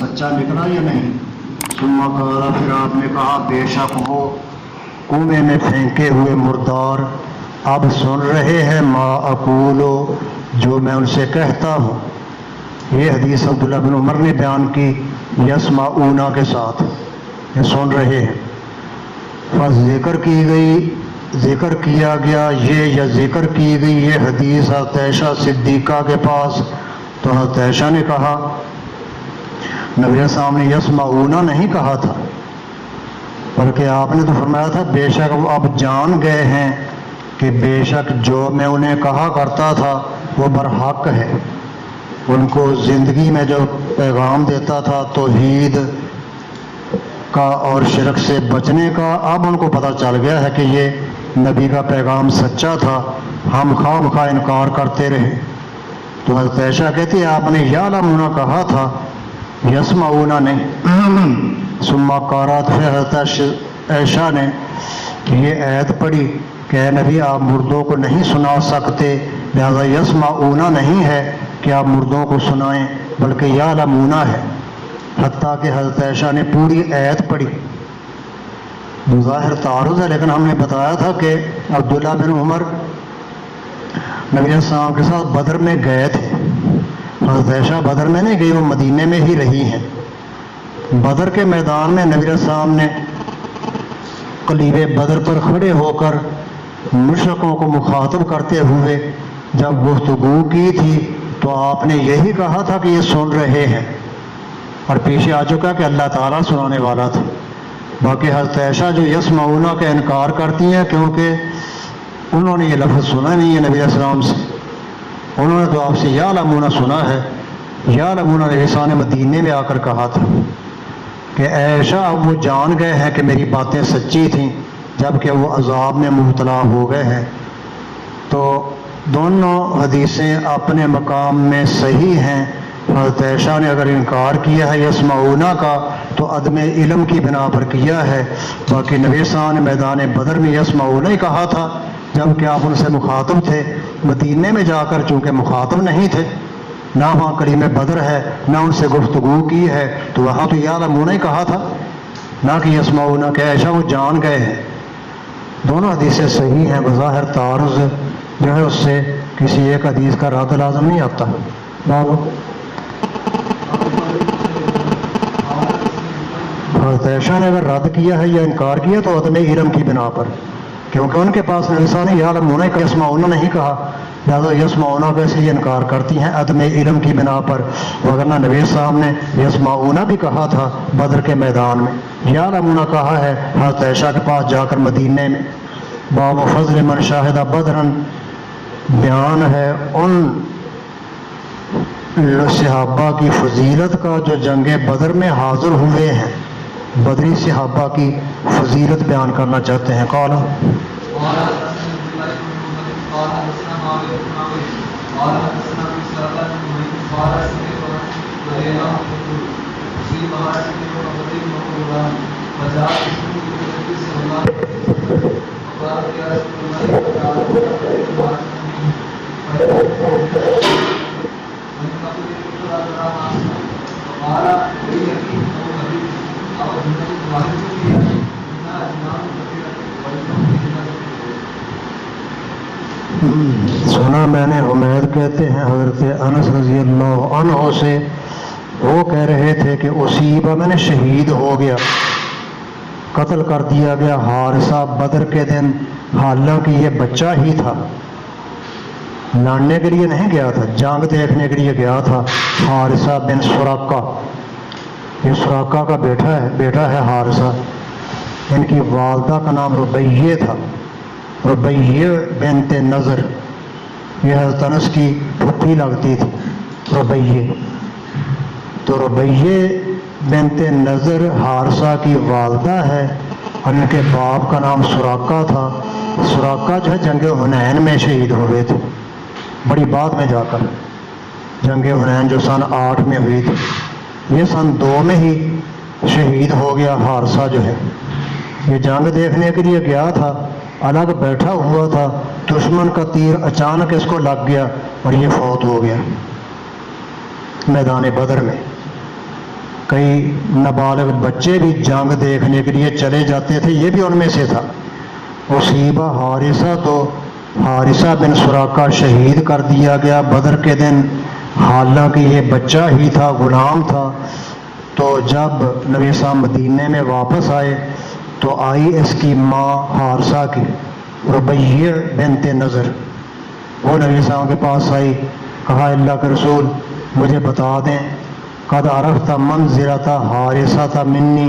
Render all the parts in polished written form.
بچہ نکلا یا نہیں؟ ثم قال، پھر آپ نے کہا بے شک وہ کنویں میں پھینکے ہوئے مردار اب سن رہے ہیں ما اقولو، جو میں ان سے کہتا ہوں۔ یہ حدیث عبداللہ بن عمر نے بیان کی یسمعون کے ساتھ، یہ سن رہے ہیں۔ بس ذکر کیا گیا یہ، یا ذکر کی گئی یہ حدیث حضرت عائشہ صدیقہ کے پاس، تو حضرت عائشہ نے کہا، نبی صاحب نے یسمعون نہیں کہا تھا، بلکہ آپ نے تو فرمایا تھا بے شک وہ اب جان گئے ہیں کہ بے شک جو میں انہیں کہا کرتا تھا وہ برحق ہے۔ ان کو زندگی میں جو پیغام دیتا تھا توحید کا اور شرک سے بچنے کا، اب ان کو پتہ چل گیا ہے کہ یہ نبی کا پیغام سچا تھا، ہم خواہ مخواہ انکار کرتے رہے۔ تو حضرت عائشہ کہتی ہے آپ نے یعلمون کہا تھا، یسمعون نہیں۔ ثم قرأت، پھر حضرت عائشہ نے یہ آیت پڑھی کہ اے نبی آپ مردوں کو نہیں سنا سکتے، لہذا یسمعون نہیں ہے کہ آپ مردوں کو سنائیں، بلکہ یعلمون ہے، حتیٰ کہ حضرت عائشہ نے پوری آیت پڑھی۔ ظاہر تعارض ہے، لیکن ہم نے بتایا تھا کہ عبداللہ بن عمر نبی السلام کے ساتھ بدر میں گئے تھے، حضرت عائشہ بدر میں نہیں گئی، وہ مدینے میں ہی رہی ہیں۔ بدر کے میدان میں نبی السلام نے قلیب بدر پر کھڑے ہو کر مشرکوں کو مخاطب کرتے ہوئے جب گفتگو کی تھی تو آپ نے یہی کہا تھا کہ یہ سن رہے ہیں، اور پیچھے آ چکا کہ اللہ تعالیٰ سنانے والا تھا۔ باقی حضرت عائشہ جو یسمعون کا انکار کرتی ہیں، کیونکہ انہوں نے یہ لفظ سنا نہیں ہے نبی السلام سے، انہوں نے تو آپ سے یعلمون سنا ہے۔ یعلمون نبی صاحب نے مدینے میں آ کر کہا تھا کہ عائشہ اب وہ جان گئے ہیں کہ میری باتیں سچی تھیں، جب کہ وہ عذاب میں مبتلا ہو گئے ہیں۔ تو دونوں حدیثیں اپنے مقام میں صحیح ہیں۔ حضرت عائشہ نے اگر انکار کیا ہے یسمعون کا تو عدم علم کی بنا پر کیا ہے، باقی نبی صلی اللہ علیہ وسلم نے میدان بدر میں یسمعون ہی کہا تھا، جب کہ آپ ان سے مخاطب تھے۔ مدینے میں جا کر چونکہ مخاطب نہیں تھے، نہ وہاں کلیم بدر ہے، نہ ان سے گفتگو کی ہے، تو وہاں تو یعلمون ہی کہا تھا، نہ کہ یسمعون، کہ عائشہ وہ جان گئے ہیں۔ دونوں حدیثیں صحیح ہیں، بظاہر تعارض جو ہے اس سے کسی ایک حدیث کا رد لازم نہیں آتا۔ حضرت عائشہ نے اگر رد کیا ہے یا انکار کیا تو عدم علم کی بنا پر، کیونکہ ان کے پاس نبی نے یعلمون کا یسمعون نہیں کہا، لہٰذا یسمعون کیسے یہ انکار کرتی ہیں عدم علم کی بنا پر، وگرنہ نبی صاحب نے یسمعون بھی کہا تھا بدر کے میدان میں، یعلمون کہا ہے حضرت عائشہ کے پاس جا کر مدینے میں۔ باب فضل من شاہد بدرن، بیان ہے ان صحابہ کی فضیلت کا جو جنگ بدر میں حاضر ہوئے ہیں، بدری صحابہ کی فضیلت بیان کرنا چاہتے ہیں۔ قال سنا میں نے حمید کہتے ہیں حضرت انس رضی اللہ عنہ سے، وہ کہہ رہے تھے کہ اصیبہ میں نے شہید ہو گیا، قتل کر دیا گیا حارثہ بدر کے دن، حالانکہ یہ بچہ ہی تھا، لڑنے کے لیے نہیں گیا تھا، جنگ دیکھنے کے لیے گیا تھا۔ حارثہ بن سراقہ، یہ سراقہ کا بیٹا ہے حارثہ، ان کی والدہ کا نام ربیہ تھا، ربیہ بنت نضر، یہ حضرت انس کی پھوپھی لگتی تھی ربیہ، تو ربیہ بنت نضر حارثہ کی والدہ ہے، اور ان کے باپ کا نام سراقہ تھا۔ سراقہ جو ہے جنگ حنین میں شہید ہوئے تھے، بڑی بعد میں جا کر، جنگ حنین جو سن 8 میں ہوئی تھی، یہ سن 2 میں ہی شہید ہو گیا حارثہ جو ہے۔ یہ جنگ دیکھنے کے لیے گیا تھا، الگ بیٹھا ہوا تھا، دشمن کا تیر اچانک اس کو لگ گیا اور یہ فوت ہو گیا میدان بدر میں۔ کئی نابالغ بچے بھی جنگ دیکھنے کے لیے چلے جاتے تھے، یہ بھی ان میں سے تھا۔ اصیبہ حارثہ، تو حارثہ بن سراقہ شہید کر دیا گیا بدر کے دن، حالانکہ یہ بچہ ہی تھا، غلام تھا۔ تو جب نبی صاحب مدینے میں واپس آئے تو آئی اس کی ماں حارثہ کی، ربیع بنت نضر، وہ نبی صاحب کے پاس آئی، کہا اللہ کے رسول مجھے بتا دیں، قد عرفت منزلۃ حارثہ منی،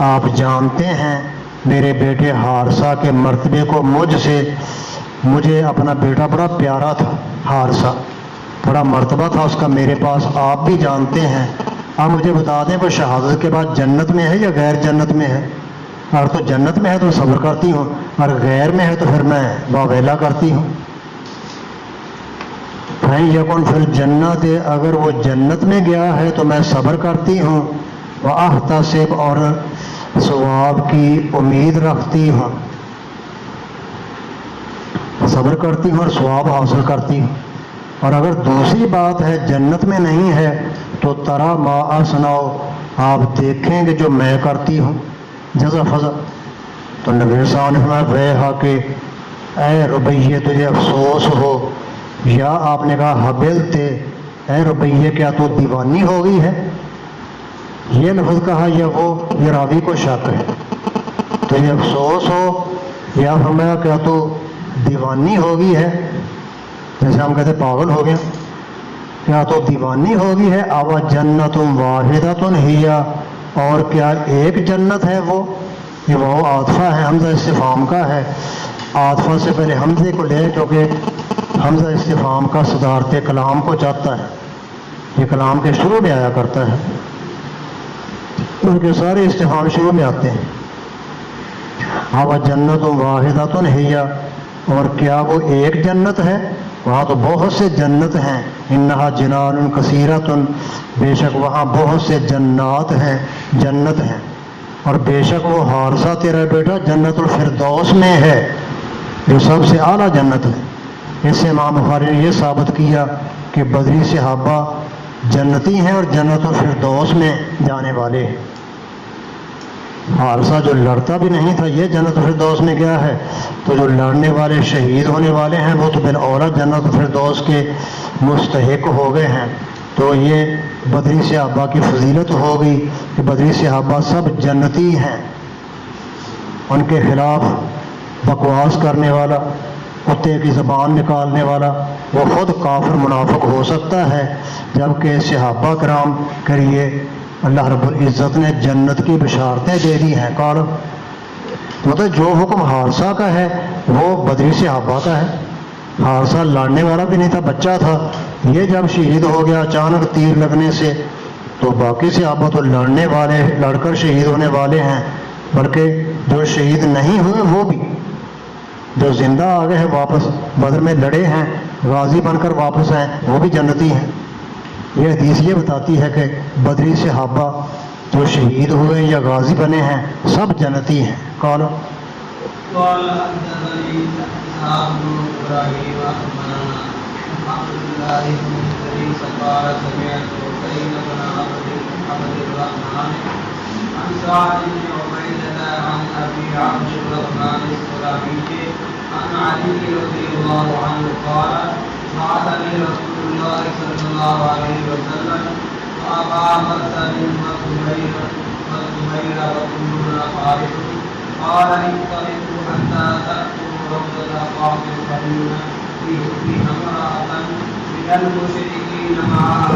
آپ جانتے ہیں میرے بیٹے حارثہ کے مرتبے کو مجھ سے، مجھے اپنا بیٹا بڑا پیارا تھا، حارثہ بڑا مرتبہ تھا اس کا میرے پاس، آپ بھی جانتے ہیں۔ آپ مجھے بتا دیں وہ شہادت کے بعد جنت میں ہے یا غیر جنت میں ہے؟ اگر تو جنت میں ہے تو صبر کرتی ہوں، اور غیر میں ہے تو پھر میں واویلا کرتی ہوں۔ یکن فی الجنت، اگر وہ جنت میں گیا ہے تو میں صبر کرتی ہوں، واحتسب، اور ثواب کی امید رکھتی ہوں، صبر کرتی ہوں اور ثواب حاصل کرتی ہوں۔ اور اگر دوسری بات ہے جنت میں نہیں ہے تو ترا ما اصنع، آپ دیکھیں گے جو میں کرتی ہوں، جزا فضا۔ تو نبی صاحب نے فرمایا ویحا کہ اے ربیہ تجھے افسوس ہو، یا آپ نے کہا حبلتے، اے ربیہ کیا تو دیوانی ہو گئی ہے؟ یہ لفظ کہا یا وہ، یہ راوی کو شک ہے، تجھے افسوس ہو، یا فرمایا کیا تو دیوانی ہو گئی ہے، جیسے ہم کہتے پاگل ہو گیا، کیا تو دیوانی ہو گئی ہے؟ آوا جنت واحدۃ ہی، اور کیا ایک جنت ہے وہ؟ یہ وہ عاطفہ ہے، حمزہ استفہام کا ہے، عاطفہ سے پہلے حمزے کو لے، کیونکہ حمزہ استفہام کا صدارت کلام کو چاہتا ہے، یہ کلام کے شروع میں آیا کرتا ہے، کیونکہ سارے استفہام شروع میں آتے ہیں۔ آوا جنت واحدۃ ہی، اور کیا وہ ایک جنت ہے؟ وہاں تو بہت سے جنت ہیں، انہا جنان کثیرۃ، بے شک وہاں بہت سے جنات ہیں، جنت ہیں، اور بے شک وہ حارثہ تیرا بیٹا جنت الفردوس میں ہے، جو سب سے اعلیٰ جنت ہے۔ اس سے امام بخاری نے یہ ثابت کیا کہ بدری صحابہ جنتی ہیں اور جنت الفردوس میں جانے والے ہیں۔ حارثہ جو لڑتا بھی نہیں تھا یہ جنت الفردوس میں گیا ہے، تو جو لڑنے والے شہید ہونے والے ہیں وہ تو بالاولیٰ جنت الفردوس کے مستحق ہو گئے ہیں۔ تو یہ بدری صحابہ کی فضیلت ہو گئی کہ بدری صحابہ سب جنتی ہیں۔ ان کے خلاف بکواس کرنے والا، کتے کی زبان نکالنے والا، وہ خود کافر منافق ہو سکتا ہے، جبکہ صحابہ کرام کے لیے اللہ رب العزت نے جنت کی بشارتیں دے دی ہیں۔ مطلب جو حکم حارثہ کا ہے وہ بدری صحابہ کا ہے۔ حارثہ لڑنے والا بھی نہیں تھا، بچہ تھا، یہ جب شہید ہو گیا اچانک تیر لگنے سے، تو باقی صحابہ تو لڑنے والے، لڑ کر شہید ہونے والے ہیں، بلکہ جو شہید نہیں ہوئے وہ بھی، جو زندہ آ گئے ہیں واپس بدر میں لڑے ہیں، غازی بن کر واپس ہیں، وہ بھی جنتی ہیں۔ یہ حدیث یہ بتاتی ہے کہ بدری صحابہ جو شہید ہوئے یا غازی بنے ہیں سب جنتی ہیں۔ قال حدثني إسحاق بن إبراهيم أخبرنا عبد الله بن إدريس قال سمعت حسين بن عبد الرحمن عن سعد بن عبيدة عن أبي عبد الرحمن السلمي عن علي رضي الله عنه قال بعثني رسول الله صلى الله عليه وسلم وأبا بكر وزبير وكلنا خالد قال انطلقوا حتى تأتوا روضة قاضي القبيلة فيها امرأة من المشركين معها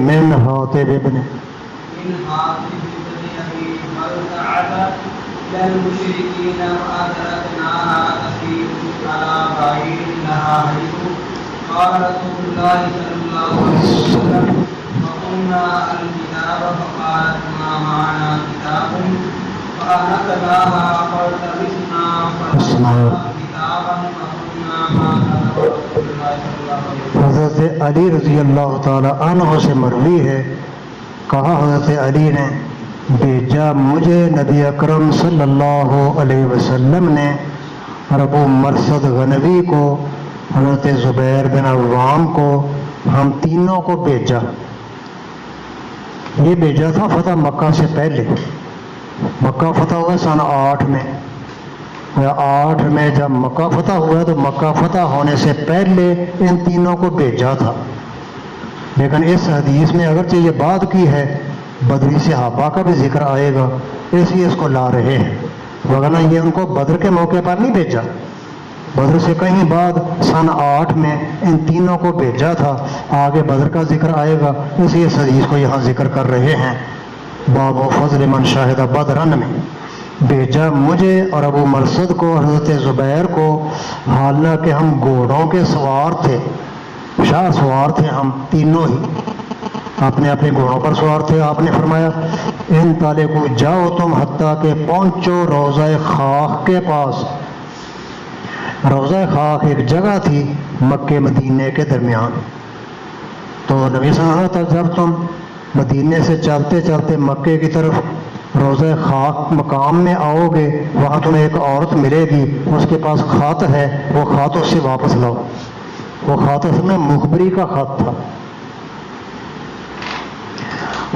من حاطب ابن أبي بلتعة إلى المشركين وأدركناها تسير على بعير لها حيث قال رسول الله صلى الله عليه وسلم وقلنا الكتاب فقالت ما معنا كتاب فأخذناها فالتمسنا فلقينا كتابا فقلنا ما كتب رسول الله صلى الله عليه وسلم۔ حضرت علی رضی اللہ تعالی عنہ سے مروی ہے، کہا حضرت علی نے بھیجا مجھے نبی اکرم صلی اللہ علیہ وسلم نے اور ابو مرثد غنوی کو حضرت زبیر بن عوام کو ہم تینوں کو بھیجا. یہ بھیجا تھا فتح مکہ سے پہلے. مکہ فتح ہوا سن 8 میں. 8 میں جب مکہ فتح ہوا تو مکہ فتح ہونے سے پہلے ان تینوں کو بھیجا تھا. لیکن اس حدیث میں اگرچہ یہ بات کی ہے بدری صحابہ کا بھی ذکر آئے گا، اس لیے اس کو لا رہے ہیں، وگرنہ یہ ان کو بدر کے موقع پر نہیں بھیجا. بدر سے کہیں بعد سن 8 میں ان تینوں کو بھیجا تھا. آگے بدر کا ذکر آئے گا، اس لیے اس حدیث کو یہاں ذکر کر رہے ہیں. باب و فضل من شاہد بدرن میں بھیجا مجھے اور ابو مرثد کو، حضرت زبیر کو، حالانکہ ہم گھوڑوں کے سوار تھے، شاہ سوار تھے ہم تینوں ہی، اپنے اپنے گھوڑوں پر سوار تھے. آپ نے فرمایا ان تالے کو جاؤ تم حتیٰ کہ پہنچو روضہ خاک کے پاس. روضہ خاک ایک جگہ تھی مکہ مدینے کے درمیان. تو نبی صلی اللہ علیہ وسلم جب تم مدینے سے چلتے چلتے مکے کی طرف روضہ خاک مقام میں آؤ گے، وہاں تمہیں ایک عورت ملے گی، اس کے پاس خط ہے، وہ خط اس سے واپس لاؤ. وہ خط اس میں مخبری کا خط تھا.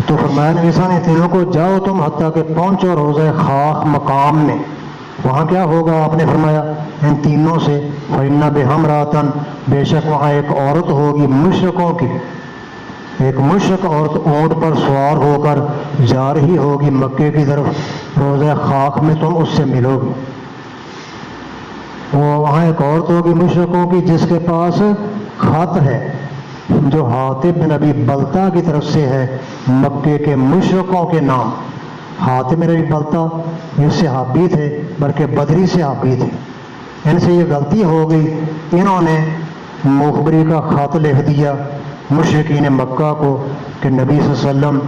تو فرمایا نبی صلی اللہ علیہ وسلم تینوں کو جاؤ تم حتیٰ کہ پہنچو روضہ خاک مقام میں. وہاں کیا ہوگا؟ آپ نے فرمایا ان تینوں سے فَإِنَّ بِهَمْرَةً بے شک وہاں ایک عورت ہوگی مشرکوں کی، ایک مشرک عورت اونٹ پر سوار ہو کر جا رہی ہوگی مکے کی طرف. روضہ خاک میں تم اس سے ملو گے. وہ وہاں ایک عورت ہوگی مشرکوں کی جس کے پاس خط ہے جو حاطب بن ابی بلتہ کی طرف سے ہے، مکے کے مشرکوں کے نام. حاطب بن ابی بلتہ یہ صحابی تھے بلکہ بدری صحابی تھے. ان سے یہ غلطی ہو گئی، انہوں نے مخبری کا خط لکھ دیا مشرکین مکہ کو کہ نبی صلی اللہ علیہ وسلم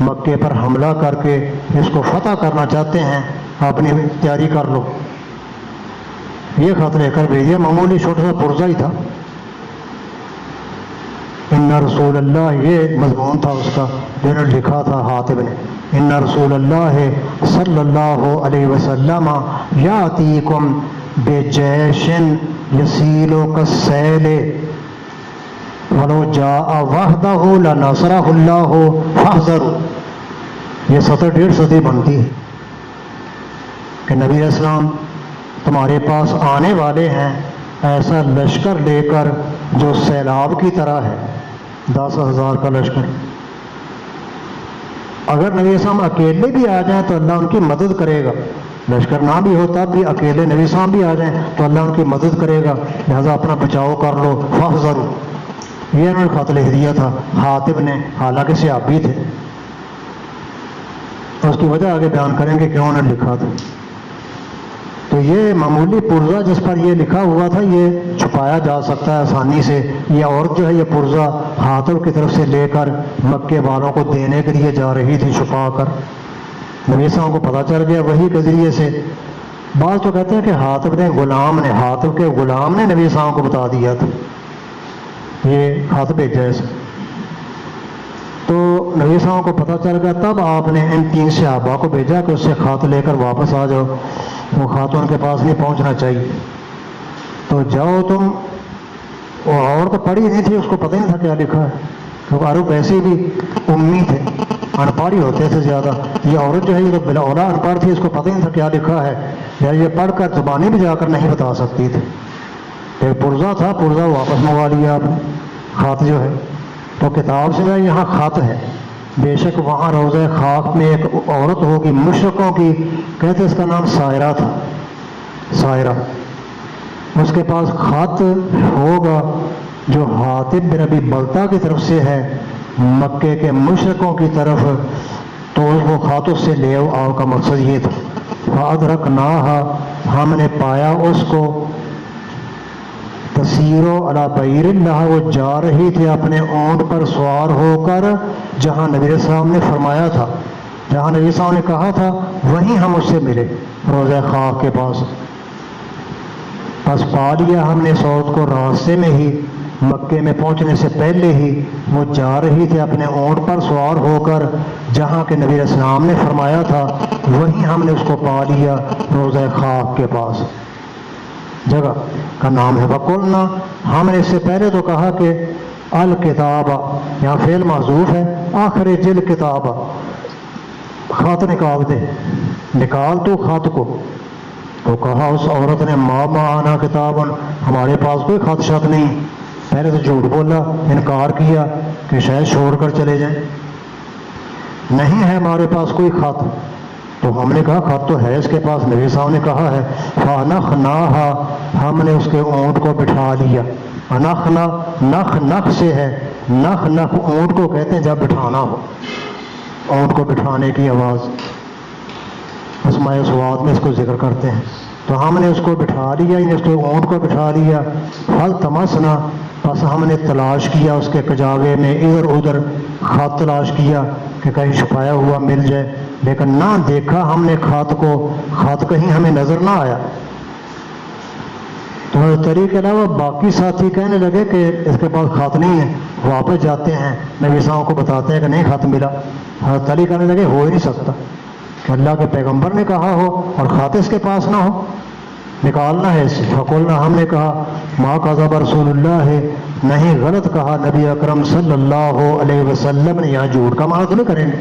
مکے پر حملہ کر کے اس کو فتح کرنا چاہتے ہیں، اپنی تیاری کر لو. یہ خط لے کر بھیجیا، معمولی چھوٹا سا پرزہ ہی تھا. ان رسول اللہ یہ مضمون تھا اس کا جو نے لکھا تھا حاطب نے. ان رسول اللہ صلی اللہ علیہ وسلم یاتیکم بجیش یسیل کالسیل ولو جاء وحدہ لنصرہ اللہ فاحذروا. یہ 1.5 صدی بنتی ہے کہ نبی علیہ السلام تمہارے پاس آنے والے ہیں ایسا لشکر لے کر جو سیلاب کی طرح ہے، 10,000 کا لشکر. اگر نبی السلام اکیلے بھی آ جائیں تو اللہ ان کی مدد کرے گا. لشکر نہ بھی ہو تب بھی اکیلے نبی السلام بھی آ جائیں تو اللہ ان کی مدد کرے گا، لہذا اپنا بچاؤ کر لو. فاحذروا یہ انہوں نے خط لکھ دیا تھا حاطب نے، حالانکہ صحابی تھے. اس کی وجہ آگے بیان کریں گے کیوں انہوں نے لکھا تھا. تو یہ معمولی پرزہ جس پر یہ لکھا ہوا تھا یہ چھپایا جا سکتا ہے آسانی سے. یہ عورت جو ہے یہ پرزہ حاطب کی طرف سے لے کر مکے والوں کو دینے کے لیے جا رہی تھی چھپا کر. نبی صاحب کو پتہ چل گیا وحی کے ذریعے سے. بعض تو کہتے ہیں کہ حاطب کے غلام نے نبی صاحب کو بتا دیا تھا یہ خط بھیجا ہے. تو نبی صاحب کو پتہ چل گیا تب آپ نے ان 3 صحابہ کو بھیجا کہ اس سے خط لے کر واپس آ جاؤ، وہ خط ان کے پاس نہیں پہنچنا چاہیے. تو جاؤ تم. وہ عورت تو پڑھی نہیں تھی، اس کو پتہ ہی نہیں تھا کیا لکھا ہے، کیونکہ عرب ویسے بھی امی تھے، ان پڑھ ہی ہوتے تھے زیادہ. یہ عورت جو ہے یہ بلا اولا ان پڑھ تھی، اس کو پتہ ہی نہیں تھا کیا لکھا ہے، یا یہ پڑھ کر زبانی بھی جا کر نہیں بتا سکتی تھی. ایک پرزہ تھا، پرزہ واپس منگوا لیا آپ نے، خط جو ہے. تو کتاب سے میں یہاں خط ہے. بے شک وہاں روضہ خاک میں ایک عورت ہوگی مشرکوں کی، کہتے اس کا نام سائرہ تھا، سائرہ. اس کے پاس خط ہوگا جو حاطب بن ابی بلتہ کی طرف سے ہے مکے کے مشرکوں کی طرف. تو وہ خط اس سے لے آؤ کا مقصد یہ تھا. فَأَدْرَكْنَاهَا ہم نے پایا اس کو، تسیرو علی بعیر اللہ وہ جا رہی تھی اپنے اونٹ پر سوار ہو کر جہاں نبی علیہ السلام نے فرمایا تھا، جہاں نبی السلام نے کہا تھا وہیں ہم اس سے ملے روضہ خاک کے پاس. پس پا لیا ہم نے اس عورت کو راستے میں ہی، مکے میں پہنچنے سے پہلے ہی وہ جا رہی تھی اپنے اونٹ پر سوار ہو کر جہاں کہ نبی علیہ السلام نے فرمایا تھا، وہیں ہم نے اس کو پا لیا روضہ خاک کے پاس. جگہ کا نام ہے. وقلنا ہم نے اس سے پہلے تو کہا کہ الکتاب یہاں فعل محذوف ہے. اخرج الکتاب خط نکال دے, نکال تو خط کو. تو کہا اس عورت نے ما معنا کتاب, ہمارے پاس کوئی خط شت نہیں. پہلے تو جھوٹ بولا, انکار کیا کہ شاید چھوڑ کر چلے جائیں, نہیں ہے ہمارے پاس کوئی خط. تو ہم نے کہا خط تو ہے اس کے پاس. نبی صاحب نے کہا ہے فَنَخْنَاهَا ہم نے اس کے اونٹ کو بٹھا لیا. انخنا نخ نخ سے ہے, نخ نخ اونٹ کو کہتے ہیں جب بٹھانا ہو, اونٹ کو بٹھانے کی آواز اسماء سواد میں اس کو ذکر کرتے ہیں. تو ہم نے اس کو بٹھا لیا, اس کو اونٹ کو بٹھا لیا. پھل تمسنا بس ہم نے تلاش کیا اس کے کجاوے میں ادھر ادھر خط تلاش کیا کہ کہیں چھپایا ہوا مل جائے, لیکن نہ دیکھا ہم نے خط کو, خط کہیں ہمیں نظر نہ آیا. تو طریق کے علاوہ باقی ساتھی کہنے لگے کہ اس کے پاس خط نہیں ہے. واپس جاتے ہیں, نبی صاحب کو بتاتے ہیں کہ نہیں خط ملا. حضرت علی کہنے لگے ہو ہی نہیں سکتا کہ اللہ کے پیغمبر نے کہا ہو اور خط اس کے پاس نہ ہو, نکالنا ہے اسے. فقلنا ہم نے کہا ما کذب رسول اللہ ہے, نہیں غلط کہا نبی اکرم صلی اللہ علیہ وسلم نے. یہاں جھوٹ کا معنی تو نہیں کریں گے.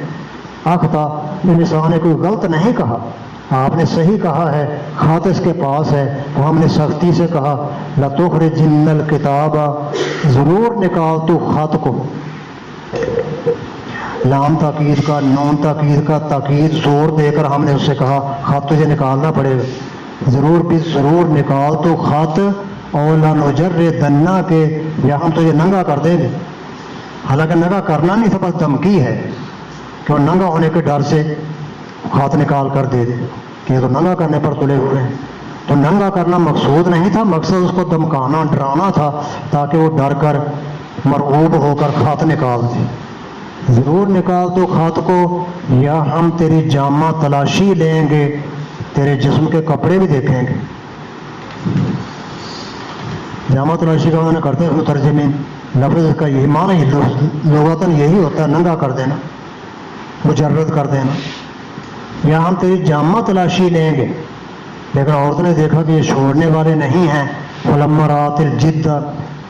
اخطا نبی صاحب نے کوئی غلط نہیں کہا, آپ نے صحیح کہا ہے, خط اس کے پاس ہے. تو ہم نے سختی سے کہا لَتُخْرِجِنَّ الْكِتَابَ ضرور نکال تو خط کو. لام تاکید کا, نون تاکید کا, تاکید زور دے کر ہم نے اس سے کہا خط تجھے نکالنا پڑے گا, ضرور بھی ضرور نکال تو خط. اور لَنُجَرِّدَنَّ کے یا ہم تجھے ننگا کر دیں گے. حالانکہ ننگا کرنا نہیں تھا, بس دھمکی ہے کہ وہ ننگا ہونے کے ڈر سے خط نکال کر دے دے کہ یہ تو ننگا کرنے پر تلے ہوئے ہیں. تو ننگا کرنا مقصود نہیں تھا, مقصد اس کو دمکانا ڈرانا تھا تاکہ وہ ڈر کر مرعوب ہو کر خط نکال دے. ضرور نکال تو خط کو یا ہم تیری جامہ تلاشی لیں گے, تیرے جسم کے کپڑے بھی دیکھیں گے. جامہ تلاشی کا انہوں نے کرتے ہیں ترجمے, لفظ کا یہی معنی لغتاً یہی ہوتا ہے, ننگا کر دینا, مجرد کر دینا. یا ہم تیری جامہ تلاشی لیں گے. لیکن عورت نے دیکھا کہ یہ چھوڑنے والے نہیں ہیں. فلما رات الجد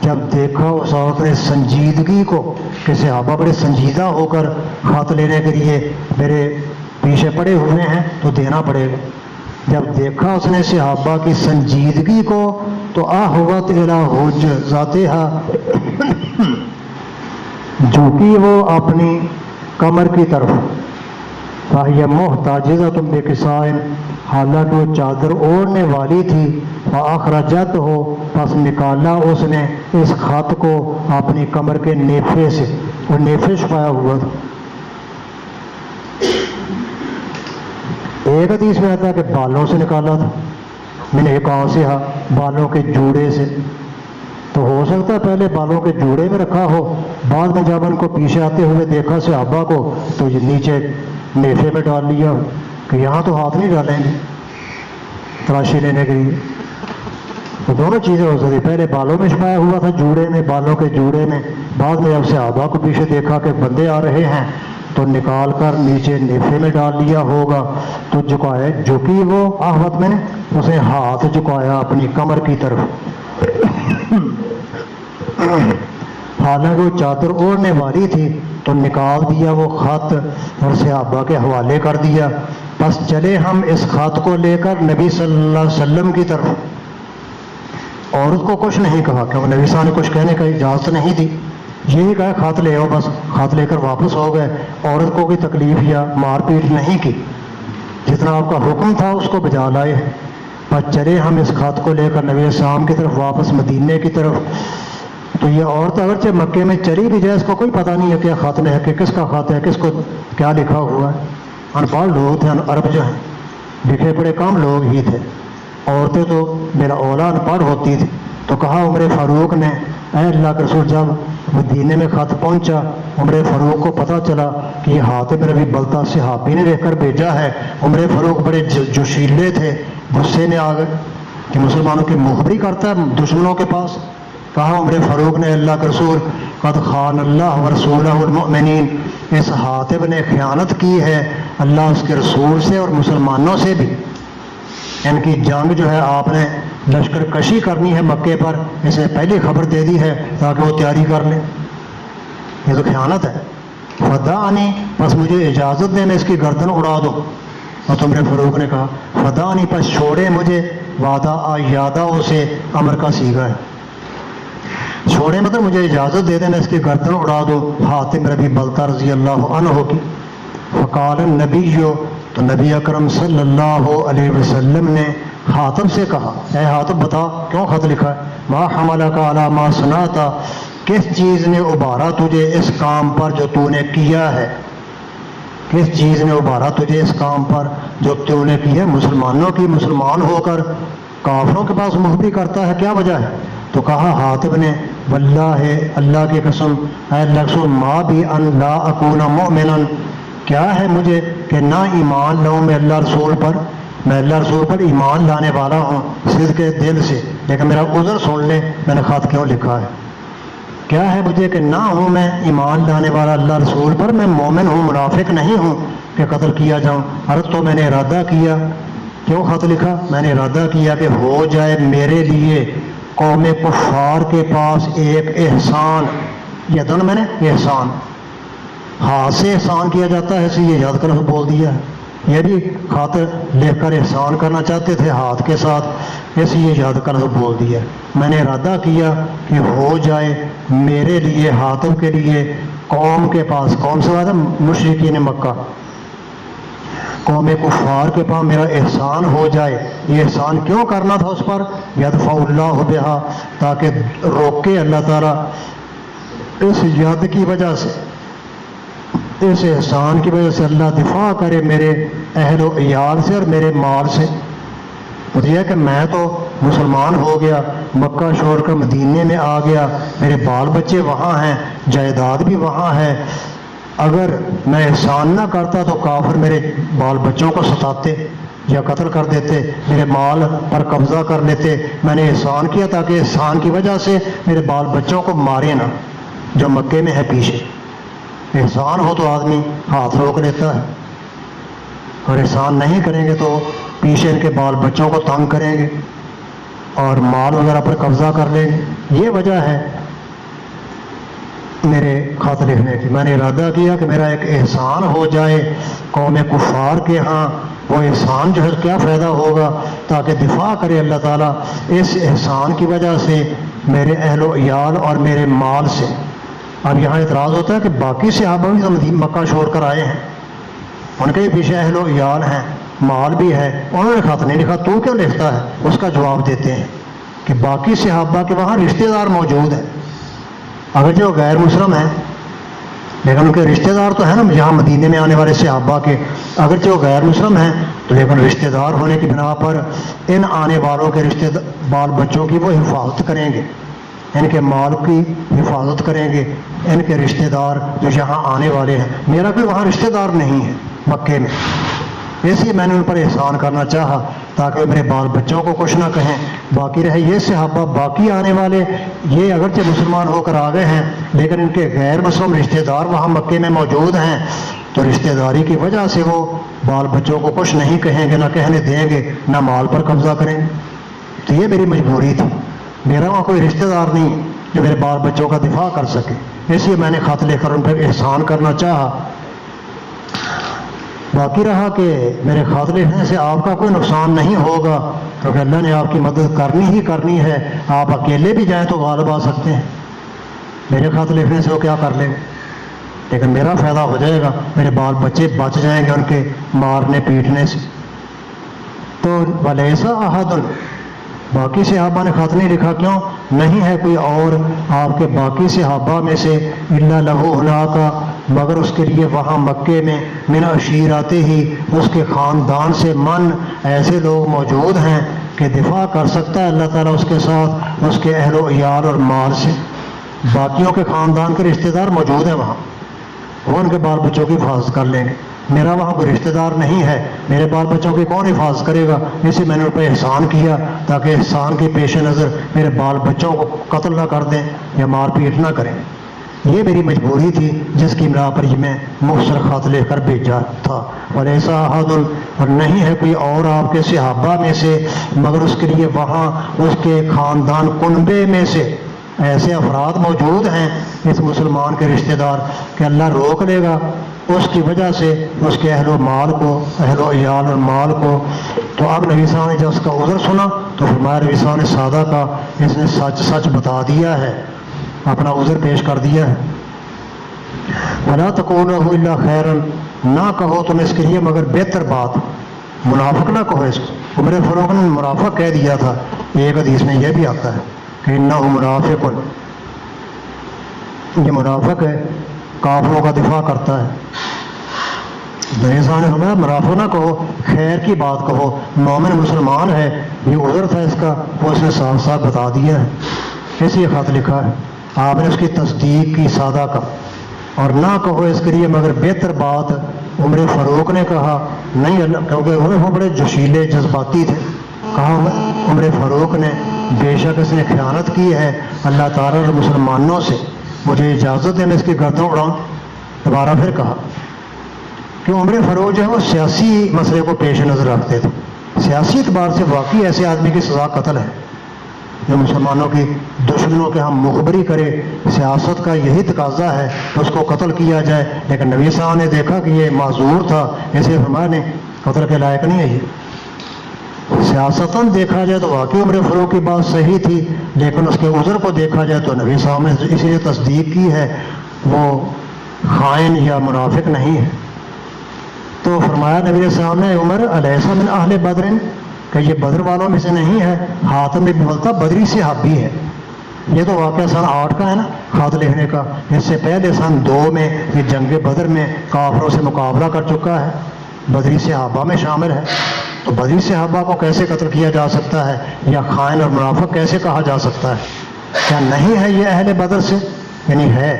جب دیکھا اس عورت نے سنجیدگی کو کہ صحابہ بڑے سنجیدہ ہو کر خط لینے کے لیے میرے پیچھے پڑے ہوئے ہیں تو دینا پڑے گا. جب دیکھا اس نے صحابہ کی سنجیدگی کو تو آہوت الی حجزاتہا جھکی وہ اپنی کمر کی طرف. فہی محتاجزۃ بکسائن حالانکہ وہ چادر اوڑھنے والی تھی. فاخرجت ہو پس نکالا اس نے اس خط کو اپنی کمر کے نیفے سے, وہ نیفے چھپایا ہوا تھا. ایک حدیث میں آتا ہے کہ بالوں سے نکالا تھا, میں نے کہا سے بالوں کے جوڑے سے. تو ہو سکتا ہے پہلے بالوں کے جوڑے میں رکھا ہو, بعد میں جب ان کو پیچھے آتے ہوئے دیکھا صحابہ کو تو یہ نیچے نیفے میں ڈال لیا کہ یہاں تو ہاتھ نہیں ڈالیں گے تلاشی لینے کے لیے. تو دونوں چیزیں ہو سکتی, پہلے بالوں میں چھپایا ہوا تھا جوڑے میں, بالوں کے جوڑے میں, بعد میں جب صحابہ کو پیچھے دیکھا کہ بندے آ رہے ہیں تو نکال کر نیچے نیفے میں ڈال لیا ہوگا. تو جھکائے جھکی وہ آہوت میں نے, اسے ہاتھ جھکایا اپنی کمر کی طرف. حالانکہ وہ چادر اوڑھنے والی تھی تو نکال دیا وہ خط اور صحابہ کے حوالے کر دیا. بس چلے ہم اس خط کو لے کر نبی صلی اللہ علیہ وسلم کی طرف. عورت کو کچھ نہیں کہا کہ وہ نبی صاحب نے کچھ کہنے کا اجازت نہیں دی, یہی کہا خط لے آؤ, بس خط لے کر واپس ہو گئے. عورت کو کوئی تکلیف یا مار پیٹ نہیں کی, جتنا آپ کا حکم تھا اس کو بجا لائے. بس چلے ہم اس خط کو لے کر نبی السلام کی طرف واپس مدینے کی طرف. تو یہ عورت اگرچہ مکے میں چلی بھی جائے, اس کو کوئی پتہ نہیں ہے کیا خط ہے, کہ کس کا خط ہے, کس کو کیا لکھا ہوا ہے. ان پڑھ لوگ تھے, عرب جو ہیں لکھے پڑھے کم لوگ ہی تھے. عورتیں تو میرا اولا ان پڑھ ہوتی تھی. تو کہا عمر فاروق نے, اے اللہ کے رسول جب مدینے میں خط پہنچا, عمر فاروق کو پتہ چلا کہ یہ حاتم بن ابی بلتہ صحابی نے لکھ کر بھیجا ہے. عمر فاروق بڑے جوشیلے تھے, غصے میں آ گئے کہ مسلمانوں کی مخبری کرتا ہے دشمنوں کے پاس. کہا عمر فاروق نے, اللہ کے رسول قد خان اللہ ورسولہ المؤمنین, اس حاتم نے خیانت کی ہے اللہ اس کے رسول سے اور مسلمانوں سے بھی. ان کی جنگ جو ہے آپ نے لشکر کشی کرنی ہے مکے پر، اسے پہلی خبر دے دی ہے تاکہ وہ تیاری کر لیں۔ یہ تو خیانت ہے۔ فدانی، بس مجھے اجازت دے میں اس کی گردن اڑا دوں۔ اور عمر فاروق نے کہا فدانی، بس چھوڑے مجھے، وعدہ یادہ اسے امر کا صیغہ ہے، چھوڑے مطلب مجھے اجازت دے دیں میں اس کی گردن اڑا دوں۔ حاتم ربی بلتہ رضی اللہ عنہ کی فقال النبی، تو نبی اکرم صلی اللہ علیہ وسلم نے حاتم سے کہا اے حاتم بتا کیوں خط لکھا ہے؟ ما حملک علی ما صنعت، کس چیز نے ابھارا تجھے اس کام پر جو تو نے کیا ہے؟ کس چیز نے ابھارا تجھے اس کام پر جو تو نے کیا ہے؟ مسلمانوں کی مسلمان ہو کر کافروں کے پاس مخفی کرتا ہے، کیا وجہ ہے؟ تو کہا حاتم نے واللہ، اللہ کی قسم، اے لقسم ما بھی ان لا اکون مؤمنا، کیا ہے مجھے کہ نہ ایمان لاؤں میں اللہ رسول پر، میں اللہ رسول پر ایمان لانے والا ہوں صدق کے دل سے، لیکن میرا عذر سن لے میں نے خط کیوں لکھا ہے۔ کیا ہے مجھے کہ نہ ہوں میں ایمان لانے والا اللہ رسول پر، میں مومن ہوں، منافق نہیں ہوں کہ قتل کیا جاؤں۔ عرض تو میں نے ارادہ کیا، کیوں خط لکھا؟ میں نے ارادہ کیا کہ ہو جائے میرے لیے قوم کفار کے پاس ایک احسان، یہ دن میں نے احسان، ہاتھ سے احسان کیا جاتا ہے اس لیے یاد کر بول دیا ہے، یہ بھی خاطر لکھ کر احسان کرنا چاہتے تھے ہاتھ کے ساتھ، اس لیے یاد کر بول دیا۔ میں نے ارادہ کیا کہ ہو جائے میرے لیے، حاتم کے لیے، قوم کے پاس، قوم سے بات ہے مشرکین مکہ، قوم کفار کے پاس میرا احسان ہو جائے۔ یہ احسان کیوں کرنا تھا اس پر؟ یدفع اللہ بہا، تاکہ روکے اللہ تعالیٰ اس ید کی وجہ سے، اس احسان کی وجہ سے اللہ دفاع کرے میرے اہل و عیال سے اور میرے مال سے۔ تو یہ ہے کہ میں تو مسلمان ہو گیا، مکہ چھوڑ کر مدینے میں آ گیا، میرے بال بچے وہاں ہیں، جائیداد بھی وہاں ہے، اگر میں احسان نہ کرتا تو کافر میرے بال بچوں کو ستاتے یا قتل کر دیتے، میرے مال پر قبضہ کر لیتے۔ میں نے احسان کیا تاکہ احسان کی وجہ سے میرے بال بچوں کو مارے نہ، جو مکے میں ہے پیچھے۔ احسان ہو تو آدمی ہاتھ روک لیتا ہے، اور احسان نہیں کریں گے تو پیچھے ان کے بال بچوں کو تنگ کریں گے اور مال وغیرہ پر قبضہ کر لیں گے۔ یہ وجہ ہے میرے خط لکھنے کی۔ میں نے ارادہ کیا کہ میرا ایک احسان ہو جائے قوم کفار کے ہاں، وہ احسان جو ہے کیا فائدہ ہوگا، تاکہ دفاع کرے اللہ تعالیٰ اس احسان کی وجہ سے میرے اہل و عیال اور میرے مال سے۔ اب یہاں اعتراض ہوتا ہے کہ باقی صحابہ بھی تو مکہ چھوڑ کر آئے ہیں، ان کے پیچھے اہل و عیال ہیں، مال بھی ہے، انہوں نے خط نہیں لکھا، تو کیوں لکھتا ہے؟ اس کا جواب دیتے ہیں کہ باقی صحابہ کے وہاں رشتہ دار موجود ہیں، اگرچہ وہ غیر مسلم ہیں لیکن ان کے رشتہ دار تو ہیں نا، یہاں مدینے میں آنے والے صحابہ کے، اگرچہ وہ غیر مسلم ہیں تو لیکن رشتہ دار ہونے کی بنا پر ان آنے والوں کے رشتہ بال بچوں کی وہ حفاظت کریں گے، ان کے مال کی حفاظت کریں گے، ان کے رشتہ دار جو یہاں آنے والے ہیں۔ میرا کوئی وہاں رشتہ دار نہیں ہے مکے میں، اس لیے میں نے ان پر احسان کرنا چاہا تاکہ میرے بال بچوں کو کچھ نہ کہیں۔ باقی رہے یہ صحابہ، باقی آنے والے، یہ اگرچہ مسلمان ہو کر آ گئے ہیں لیکن ان کے غیر مسلم رشتہ دار وہاں مکے میں موجود ہیں، تو رشتہ داری کی وجہ سے وہ بال بچوں کو کچھ نہیں کہیں گے، نہ کہنے دیں گے، نہ مال پر قبضہ کریں گے۔ تو یہ میری مجبوری تھی، میرا وہاں کوئی رشتہ دار نہیں جو میرے بال بچوں کا دفاع کر سکے، اس لیے میں نے خط لے کر ان پر احسان کرنا چاہا۔ باقی رہا کہ میرے خط لکھنے سے آپ کا کوئی نقصان نہیں ہوگا، کیونکہ اللہ نے آپ کی مدد کرنی ہی کرنی ہے، آپ اکیلے بھی جائیں تو غالب آ سکتے ہیں، میرے خط لکھنے سے وہ کیا کر لیں گے، لیکن میرا فائدہ ہو جائے گا، میرے بال بچے بچ جائیں گے ان کے مارنے پیٹنے سے۔ تو ولیسا احد، باقی صحابہ نے خط نہیں لکھا، کیوں؟ نہیں ہے کوئی اور آپ کے باقی صحابہ میں سے الا لہو ہناکا، مگر اس کے لیے وہاں مکے میں من عشیراتے ہی، اس کے خاندان سے من، ایسے لوگ موجود ہیں کہ دفاع کر سکتا ہے اللہ تعالیٰ اس کے ساتھ، اس کے اہل و عیال اور مال سے۔ باقیوں کے خاندان کے رشتہ دار موجود ہیں وہاں، وہ ان کے بال بچوں کی حفاظت کر لیں گے۔ میرا وہاں کوئی رشتہ دار نہیں ہے، میرے بال بچوں کی کون حفاظت کرے گا؟ اسی میں نے ان پہ احسان کیا تاکہ احسان کے پیش نظر میرے بال بچوں کو قتل نہ کر دیں یا مار پیٹ نہ کریں۔ یہ میری مجبوری تھی جس کی بنا پر میں مختصر خط لے کر بھیجا تھا۔ اور ایسا احد اور نہیں ہے کوئی اور آپ کے صحابہ میں سے مگر اس کے لیے وہاں اس کے خاندان کنبے میں سے ایسے افراد موجود ہیں اس مسلمان کے رشتہ دار کہ اللہ روک لے گا اس کی وجہ سے اس کے اہل و مال کو، اہل و عیال اور مال کو۔ تو اب نبی صاحب نے جب اس کا عذر سنا تو فرمایا نبی صاحب نے سادہ کا اس نے سچ سچ بتا دیا ہے، اپنا عذر پیش کر دیا ہے۔ وَلَا تَقُولُوا إِلَّا خَيْرًا، نہ کہو تم اس کے لیے مگر بہتر بات، منافق نہ کہو اس کو۔ عمر فاروق نے منافق کہہ دیا تھا، ایک حدیث میں یہ بھی آتا ہے کہ اِنَّهُ مُنَافِقٌ، یہ منافق ہے، کافروں کا دفاع کرتا ہے۔ نبی صاحب نے فرمایا منافق نہ کہو، خیر کی بات کہو، مومن مسلمان ہے، یہ عذر تھا اس کا، وہ اس نے صاف صاف بتا دیا ہے۔ اسی خط لکھا ہے، آپ نے اس کی تصدیق کی سادہ کا، اور نہ کہو اس کے لیے مگر بہتر بات۔ عمر فاروق نے کہا نہیں اللہ، کیونکہ وہ بڑے جوشیلے جذباتی تھے، کہا عمر فاروق نے بے شک اس نے خیانت کی ہے اللہ تعالیٰ اور مسلمانوں سے، مجھے اجازت ہے میں اس کی گردن اڑاؤں۔ دوبارہ پھر کہا کہ عمر فاروق جو ہے وہ سیاسی مسئلے کو پیش نظر رکھتے تھے، سیاسی اعتبار سے واقعی ایسے آدمی کی سزا قتل ہے جو مسلمانوں کی دشمنوں کے ہم مخبری کرے، سیاست کا یہی تقاضا ہے کہ اس کو قتل کیا جائے، لیکن نبی صاحب نے دیکھا کہ یہ معذور تھا، اسے فرمایا نہیں قتل کے لائق نہیں ہے یہ۔ سیاستاً دیکھا جائے تو واقعی عمر فاروق کی بات صحیح تھی، لیکن اس کے عذر کو دیکھا جائے تو نبی صاحب نے اسی لیے تصدیق کی ہے، وہ خائن یا منافق نہیں ہے۔ تو فرمایا نبی صاحب نے عمر الیس من اہل بدر، کہ یہ بدر والوں میں سے نہیں ہے؟ حاتم بن ملتا بدری صحابی ہے۔ یہ تو واقعہ سن 8 کا ہے نا خط لکھنے کا، اس سے پہلے سن 2 میں یہ جنگ بدر میں کافروں سے مقابلہ کر چکا ہے، بدری صحابہ میں شامل ہے۔ تو بدری صحابہ کو کیسے قتل کیا جا سکتا ہے، یا خائن اور منافق کیسے کہا جا سکتا ہے؟ کیا نہیں ہے یہ اہل بدر سے؟ یعنی ہے۔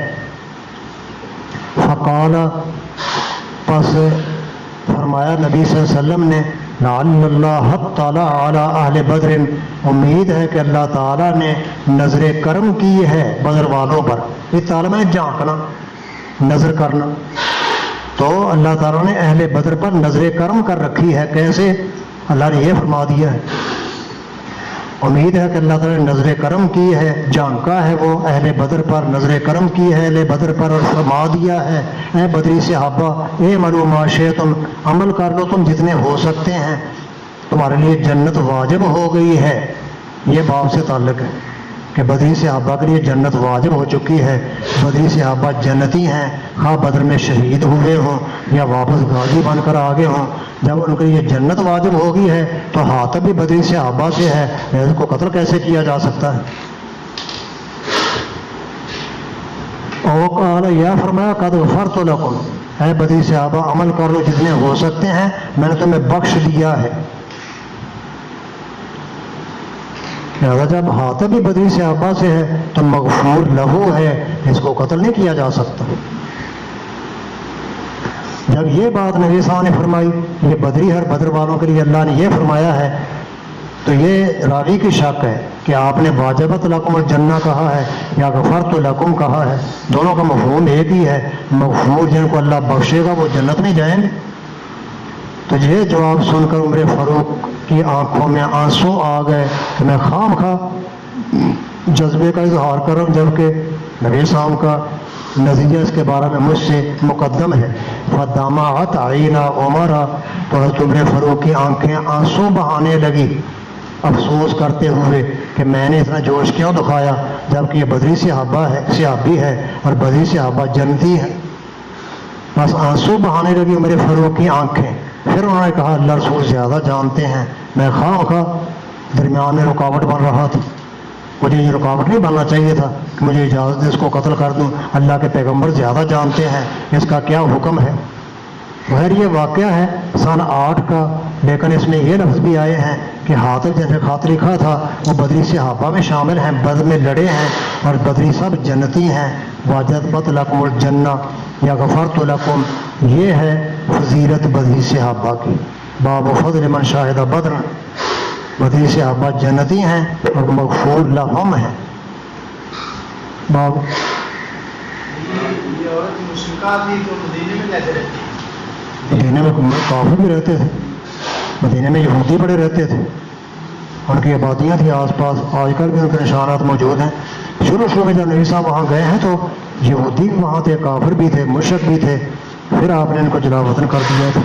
فقال، پس فرمایا نبی صلی اللہ علیہ وسلم نے لعل اللہ تعالیٰ علی اہل بدر، امید ہے کہ اللہ تعالیٰ نے نظر کرم کی ہے بدر والوں پر۔ یہ تعالیٰ میں جھانکنا، نظر کرنا، تو اللہ تعالیٰ نے اہل بدر پر نظر کرم کر رکھی ہے۔ کیسے؟ اللہ نے یہ فرما دیا ہے، امید ہے کہ اللہ تعالیٰ نے نظر کرم کی ہے، جھانکا ہے وہ اہل بدر پر، نظر کرم کی ہے اہل بدر پر، اور فرما دیا ہے اے بدری صحابہ اے معلوم تم عمل کر لو تم جتنے ہو سکتے ہیں، تمہارے لیے جنت واجب ہو گئی ہے۔ یہ باب سے تعلق ہے کہ بدری صحابہ کے لیے جنت واجب ہو چکی ہے۔ بدری صحابہ جنتی ہیں، خواہ بدر میں شہید ہوئے ہوں یا واپس غازی بن کر آگے ہوں۔ جب ان کے لیے جنت واجب ہو گئی ہے تو حاتم بھی بدری صحابہ سے ہے، اس کو قتل کیسے کیا جا سکتا ہے؟ او قال، یا فرمایا قد غفرت لکم، اے بدری صحابہ عمل کر لو جتنے ہو سکتے ہیں، میں نے تمہیں بخش دیا ہے۔ لہٰذا جب حاتم بھی بدری صحابہ سے ہے تو مغفور لہو ہے، اس کو قتل نہیں کیا جا سکتا۔ جب یہ بات نبی صاحب نے فرمائی، یہ بدری ہر بدر والوں کے لیے اللہ نے یہ فرمایا ہے، تو یہ راوی کی شک ہے کہ آپ نے واجبت لکم الجنہ کہا ہے یا غفرت لکم کہا ہے، دونوں کا مفہوم ایک ہی ہے۔ مغفور جن کو اللہ بخشے گا وہ جنت نہیں جائیں گے۔ تو یہ جواب سن کر عمر فاروق کی آنکھوں میں آنسو آ گئے کہ میں خام خواہ جذبے کا اظہار کر رہا ہوں، جبکہ نبی صاحب کا نظریہ اس کے بارے میں مجھ سے مقدم ہے۔ فدمعت عینا عمر، تو حضرت عمر فاروق کی آنکھیں آنسو بہانے لگی، افسوس کرتے ہوئے کہ میں نے اتنا جوش کیوں دکھایا، جبکہ یہ بدری صحابی ہے اور بدری صحابہ جنتی ہے۔ بس آنسو بہانے لگی عمر فاروق کی آنکھیں۔ پھر انہوں نے کہا اللہ رسول زیادہ جانتے ہیں، میں خواہ درمیان میں رکاوٹ بن رہا تھا، مجھے یہ رکاوٹ نہیں بننا چاہیے تھا کہ مجھے اجازت دے اس کو قتل کر دوں، اللہ کے پیغمبر زیادہ جانتے ہیں اس کا کیا حکم ہے۔ خیر یہ واقعہ ہے سن 8 کا، لیکن اس میں یہ لفظ بھی آئے ہیں کہ حاتم جیسے خط لکھا تھا وہ بدری صحابہ میں شامل ہیں، بدر میں لڑے ہیں اور بدری سب جنتی ہیں۔ واجبت لکم الجنہ یا غفرت لکم، یہ ہے فضیلت بدری صحابہ کی۔ باب فضل من شاہد بدر، بدری صحابہ جنتی ہیں اور مغفور لہم ہیں۔ باب یہ عورت مشرکہ تھی تو مدینے میں کیسے رہتی؟ مدینے میں کافر بھی رہتے تھے، مدینے میں یہودی بڑے رہتے تھے، ان کی آبادیاں تھیں آس پاس، آج کل بھی ان کے نشانات موجود ہیں۔ شروع میں جب نبی صاحب وہاں گئے ہیں تو یہودی بھی وہاں تھے، کافر بھی تھے، مشرک بھی تھے، پھر آپ نے ان کو جلا وطن کر دیا تھا۔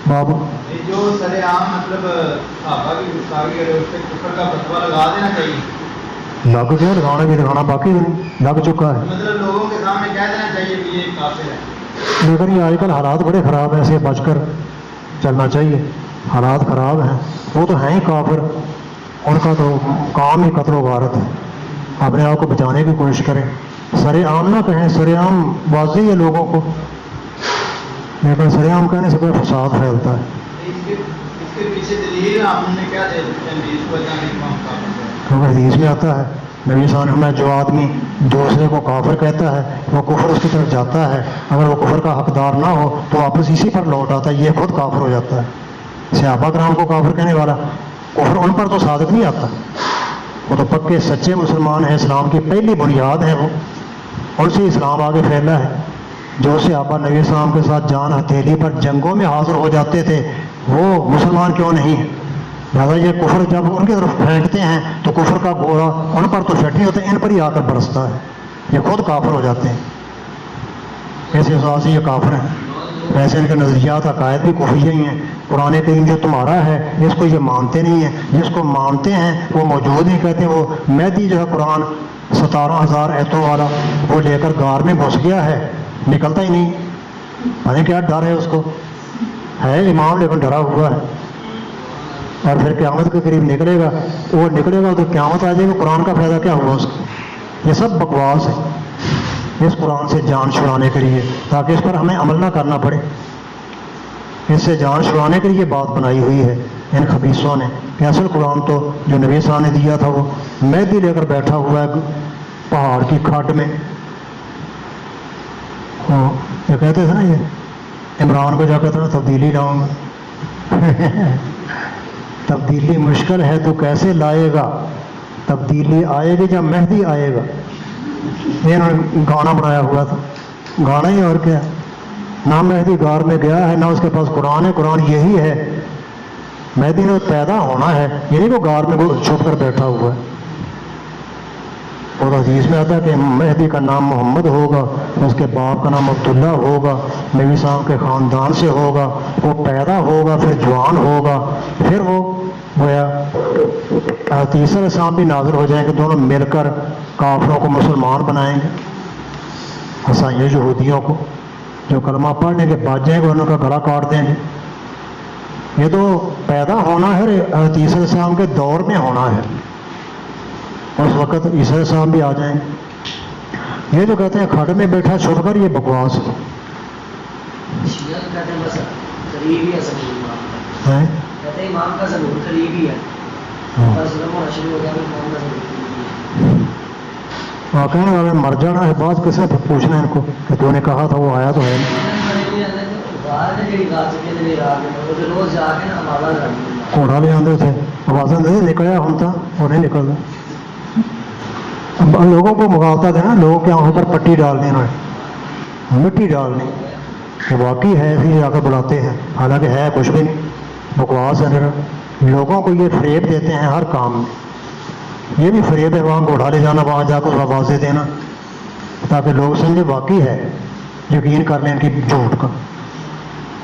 باب جو سر عام مطلب صحابہ کی گفتگو کرے اس پہ کفر کا فتویٰ لگا دینا چاہیے، لگ گیا، لگانا بھی لگانا باقی نہیں، لگ چکا ہے، مطلب لوگوں کے سامنے کہہ دینا چاہیے کہ یہ کافر ہے۔ لیکن یہ آج کل حالات بڑے خراب ہیں، ایسے بچ کر چلنا چاہیے، حالات خراب ہیں، وہ تو ہیں ہی کافر، ان کا تو کام ہی قتل و غارت ہے، اپنے آپ کو بچانے کی کوشش کریں، سر عام نہ کہیں، سر عام واضح ہے لوگوں کو، لیکن سر عام کہنے سے کوئی فساد پھیلتا ہے۔ اس کے پیچھے دلیل ہم نے کیا دے دیتے ہیں اس وجہ نہیں، کیونکہ حدیث میں آتا ہے نبی صلی اللہ علیہ وسلم میں جو آدمی دوسرے کو کافر کہتا ہے وہ کفر اس کی طرف جاتا ہے، اگر وہ کفر کا حقدار نہ ہو تو واپس اسی پر لوٹ آتا ہے، یہ خود کافر ہو جاتا ہے۔ صحابہ کرام کو کافر کہنے والا کفر ان پر تو صادق نہیں آتا، وہ تو پکے سچے مسلمان ہیں، اسلام کی پہلی بنیاد ہے، وہ ان سے اسلام آگے پھیلا ہے۔ جو صحابہ نبی السلام کے ساتھ جان ہتھیلی پر جنگوں میں حاضر ہو جاتے تھے وہ مسلمان کیوں نہیں ہیں؟ لہٰذا یہ کفر جب ان کی طرف پھینکتے ہیں تو کفر کا گولا ان پر تو فٹ نہیں ہوتا، ان پر ہی آ کر برستا ہے، یہ خود کافر ہو جاتے ہیں، ایسے احساس سے یہ کافر ہیں۔ ویسے ان کے نظریات عقائد بھی کفریہ ہی ہیں، قرآن کریم جو تمہارا ہے اس کو یہ مانتے نہیں ہیں، جس کو مانتے ہیں وہ موجود نہیں، کہتے ہیں وہ مہدی جو ہے قرآن 17,000 ایتوں والا وہ لے کر غار میں گھس گیا ہے، نکلتا ہی نہیں، پتہ کیا ڈر ہے اس کو، ہے امام لیکن ڈرا ہوا ہے، اور پھر قیامت کے قریب نکلے گا، وہ نکلے گا تو قیامت آ جائے گا، قرآن کا فائدہ کیا ہوا اس کو؟ یہ سب بکواس ہے، اس قرآن سے جان چھڑانے کے لیے، تاکہ اس پر ہمیں عمل نہ کرنا پڑے، اس سے جان چھڑانے کے لیے بات بنائی ہوئی ہے ان خبیثوں نے، کہ اصل قرآن تو جو نبی صلی اللہ علیہ وسلم نے دیا تھا وہ مہدی لے کر بیٹھا ہوا ہے پہاڑ کی کھڈ میں، یہ کہتے تھے نا یہ عمران کو جا کہتے نا تبدیلی لاؤں گا تبدیلی مشکل ہے تو کیسے لائے گا، تبدیلی آئے گی جب مہدی آئے گا، یہ انہوں نے گانا بنایا ہوا تھا، گانا ہی اور کیا، نہ مہدی غار میں گیا ہے نہ اس کے پاس قرآن ہے، قرآن یہی ہے، مہدی نے پیدا ہونا ہے، یہ نہیں وہ غار میں چھپ کر بیٹھا ہوا ہے۔ اور حدیث میں آتا ہے کہ مہدی کا نام محمد ہوگا، اس کے باپ کا نام عبداللہ ہوگا، نبی صاحب کے خاندان سے ہوگا، وہ پیدا ہوگا پھر جوان ہوگا، پھر وہ گویا تیسرے السلام بھی نازل ہو جائیں گے، دونوں مل کر کافروں کو مسلمان بنائیں گے، عیسائیوں یہودیوں کو، جو کلمہ پڑھنے کے بعد جائیں گے انہوں کا گلا کاٹ دیں گے۔ یہ تو پیدا ہونا ہے تیسرے السلام کے دور میں ہونا ہے، اس وقت عیسیٰ علیہ السلام بھی آ جائیں گے۔ یہ جو کہتے ہیں کھڈ میں بیٹھا چھپ کر، یہ بکواس ہے، امام کا ضرور قریبی ہے، کہنے والے مر جانا ہے، بعض کسی سے پوچھنا ہے ان کو کہ تو نے کہا تھا وہ آیا تو ہے گھوڑا لے آتے تھے، آوازیں نہیں نکلیا ہوں تھا اور نہیں نکلتا، لوگوں کو مغالطہ دینا، لوگوں کے آنکھوں پر پٹی ڈال دینا، مٹی ڈالنی کہ واقعی ہے، ایسے آ کر بلاتے ہیں، حالانکہ ہے کچھ بھی نہیں، بکواس ہے، لوگوں کو یہ فریب دیتے ہیں ہر کام میں، یہ بھی فریب ہے، وہاں گھوڑا لے جانا، وہاں جا کر آوازیں دینا تاکہ لوگ سمجھے واقعی ہے، یقین کر لیں ان کی جھوٹ کا۔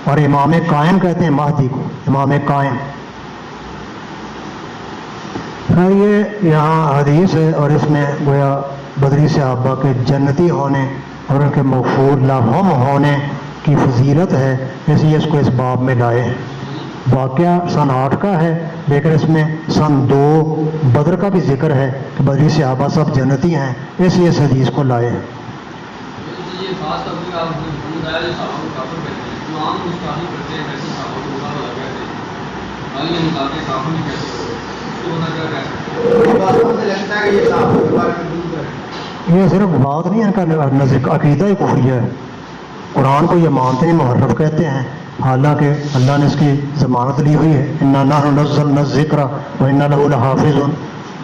اور امام قائم کہتے ہیں مہدی کو، امام قائم۔ خیر یہ یہاں حدیث ہے اور اس میں گویا بدری صحابہ کے جنتی ہونے اور ان کے مغفور لہم ہونے کی فضیلت ہے، اس لیے اس کو اس باب میں لائے ہیں۔ واقعہ سن 8 کا ہے لیکن اس میں سن 2 بدر کا بھی ذکر ہے کہ بدری صحابہ سب جنتی ہیں، اس لیے اس حدیث کو لائے ہیں۔ یہ صرف بات نہیں ہے کا عقیدہ ہی کفریہ ہے، قرآن کو یہ مانتے ہیں، محرف کہتے ہیں، حالانکہ اللہ نے اس کی ضمانت لی ہوئی ہے، انا نحن نزلنا الذکر وانا لہ لحافظون،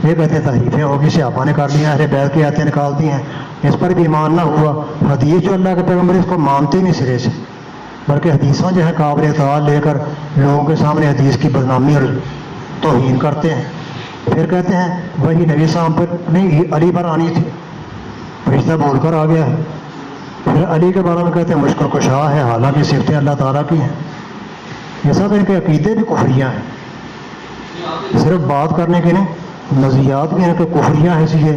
یہ کہتے ہیں تحریفیں ہوگی، صحابہ نے کر لیا، اہل بیت کی آیتیں نکال دی ہیں، اس پر بھی ایمان نہ ہوا۔ حدیث جو اللہ کے پیغمبر اس کو مانتے نہیں سرے سے، بلکہ حدیثوں جو ہے قابل اعتماد لے کر لوگوں کے سامنے حدیث کی بدنامی اور توہین کرتے ہیں۔ پھر کہتے ہیں وہی نبی صاحب پر نہیں، علی پر آنی تھی، فرشتہ بول کر آ گیا ہے۔ پھر علی کے بارے میں کہتے ہیں مشکل کشا ہے، حالانکہ صفتیں اللہ تعالیٰ کی ہیں۔ یہ سب ان کے عقیدے بھی کفریہ ہیں، صرف بات کرنے کے نہیں، نظریات بھی ان کے کفریہ ہیں، اس لیے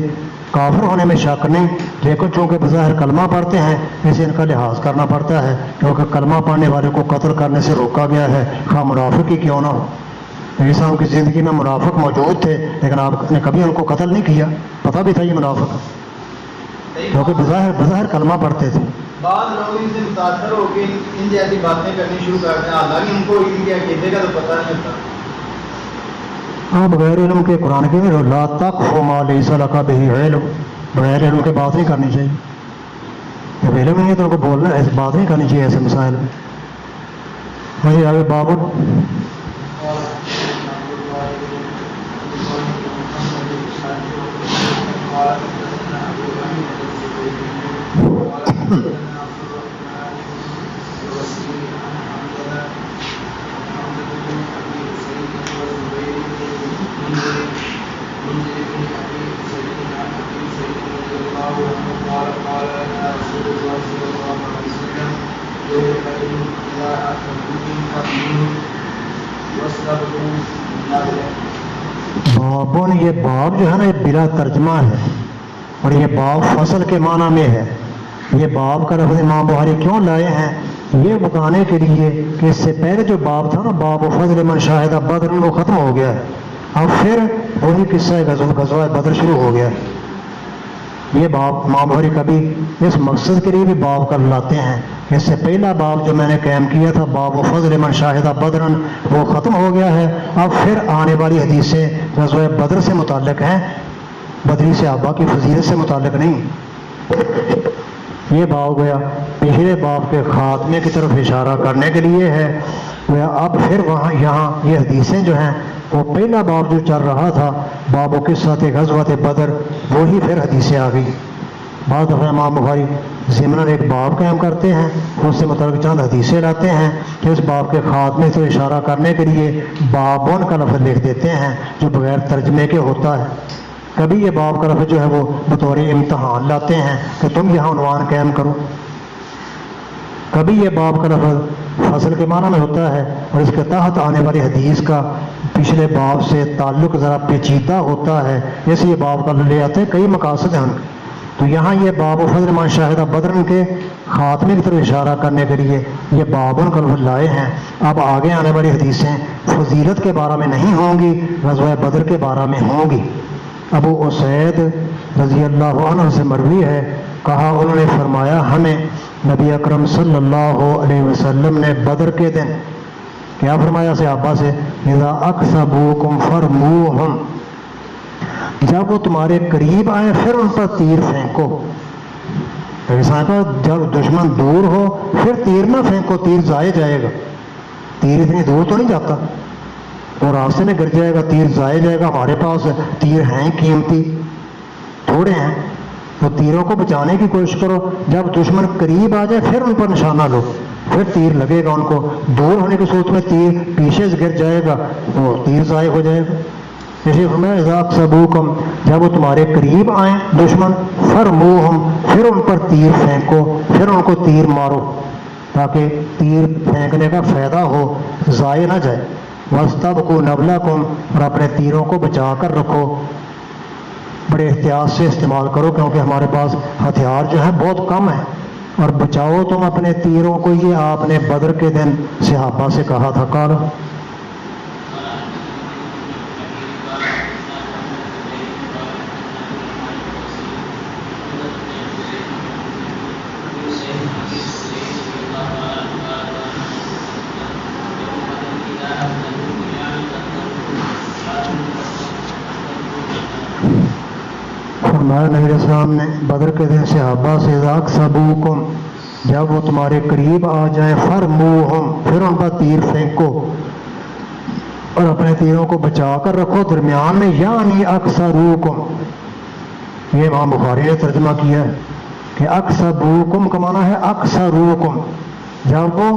کافر ہونے میں شک نہیں، لیکن چونکہ بظاہر کلمہ پڑھتے ہیں اسے ان کا لحاظ کرنا پڑتا ہے، کیونکہ کلمہ پڑھنے والے کو قتل کرنے سے روکا گیا ہے، خواہ منافق ہی کیوں نہ ہو۔ نبی صاحب کی زندگی میں منافق موجود تھے، لیکن آپ نے کبھی ان کو قتل نہیں کیا، پتہ بھی تھا یہ منافق، کیونکہ بظاہر کلمہ پڑھتے تھے۔ بعض لوگ ان سے متاثر ہو کے ان جیسی باتیں کرنی شروع کرتے ہیں، حالانکہ ان کو ان کے عقیدے کا تو پتہ نہیں ہوتا۔ ہاں، بغیر علم کے قرآن کے لا تقف ما لیس لک بہ علم، بغیر علم کے بات نہیں کرنی چاہیے۔ جب علم نہیں ہے تو ان کو بولنا ایسے بات نہیں کرنی چاہیے ایسے مسائل میں۔ وہی آگے بابر بابون، یہ باب جو ہے نا یہ بلا ترجمہ ہے، اور یہ باب فصل کے معنی میں ہے۔ یہ باب کا لفظ امام بخاری کیوں لائے ہیں؟ یہ بتانے کے لیے کہ اس سے پہلے جو باب تھا نا، باب فضل من شاہد بدر، وہ ختم ہو گیا ہے، اب پھر وہی قصہ غزوہ بدر شروع ہو گیا ہے۔ یہ باب امام بخاری کبھی اس مقصد کے لیے بھی باب کر لاتے ہیں کہ اس سے پہلا باب جو میں نے قائم کیا تھا باب فضل من شاہد بدرن، وہ ختم ہو گیا ہے، اب پھر آنے والی حدیثیں غزوہ بدر سے متعلق ہیں، بدری صحابہ کی فضیلت سے متعلق نہیں۔ یہ باب گیا پچھلے باب کے خاتمے کی طرف اشارہ کرنے کے لیے ہے، گویا اب پھر یہاں یہ حدیثیں جو ہیں وہ پہلا باب جو چل رہا تھا باب و قصۃ غزوۃ بدر، وہی پھر حدیثیں آ گئی۔ بعض دفعہ امام بخاری ضمناً ایک باب قائم کرتے ہیں، اس سے متعلق چند حدیثیں لاتے ہیں کہ اس باب کے خاتمے سے اشارہ کرنے کے لیے بابون کا لفظ لکھ دیتے ہیں جو بغیر ترجمے کے ہوتا ہے۔ کبھی یہ باب کا لفظ جو ہے وہ بطور امتحان لاتے ہیں کہ تم یہاں عنوان قائم کرو، کبھی یہ باب کا لفظ فصل کے معنی میں ہوتا ہے اور اس کے تحت آنے والی حدیث کا پچھلے باب سے تعلق ذرا پیچیدہ ہوتا ہے، اس لیے باب کا لے آتے ہیں، کئی مقاصد ہیں ان کے۔ تو یہاں یہ باب فضل من شاہد بدرن کے خاتمے کی طرف اشارہ کرنے کے لیے یہ بابن کا لفظ لائے ہیں۔ اب آگے آنے والی حدیثیں فضیلت کے بارے میں نہیں ہوں گی، غزوہ بدر کے بارے میں ہوں گی۔ ابو اسید رضی اللہ عنہ سے مروی ہے، کہا انہوں نے فرمایا ہمیں نبی اکرم صلی اللہ علیہ وسلم نے بدر کے دن کیا فرمایا صحابہ سے، اذا اقصبوکم فرموہم، جب وہ تمہارے قریب آئے پھر ان پر تیر پھینکو۔ جب دشمن دور ہو پھر تیر نہ پھینکو، تیر ضائع جائے گا، تیر اتنی دور تو نہیں جاتا، وہ راستے میں گر جائے گا، تیر ضائع جائے گا۔ ہمارے پاس تیر ہیں قیمتی، تھوڑے ہیں، تو تیروں کو بچانے کی کوشش کرو، جب دشمن قریب آ جائے پھر ان پر نشانہ لو، پھر تیر لگے گا ان کو۔ دور ہونے کی صورت میں تیر پیچھے سے گر جائے گا، وہ تیر ضائع ہو جائے گا۔ اسی فرمایا اذا اقصبوکم، جب وہ تمہارے قریب آئیں دشمن، فرموہم، پھر ان پر تیر پھینکو، پھر ان کو تیر مارو، تاکہ تیر پھینکنے کا فائدہ ہو، ضائع نہ جائے۔ واستبقوا نبلکم، اور اپنے تیروں کو بچا کر رکھو، بڑے احتیاط سے استعمال کرو، کیونکہ ہمارے پاس ہتھیار جو ہے بہت کم ہے، اور بچاؤ تم اپنے تیروں کو، یہ آپ نے بدر کے دن صحابہ سے کہا تھا۔ قال فرمایا نبی علیہ السلام نے بدر کے دن صحابہ سے اذا اقصبوکم، جب وہ تمہارے قریب آ جائیں، فرموہم، پھر ان پر تیر پھینکو۔ اور اپنے تیروں کو بچا کر رکھو درمیان میں، یعنی اکثروکم، یہ امام بخاری نے ترجمہ کیا ہے کہ اکثروکم کا معنی ہے اکثروکم، جب وہ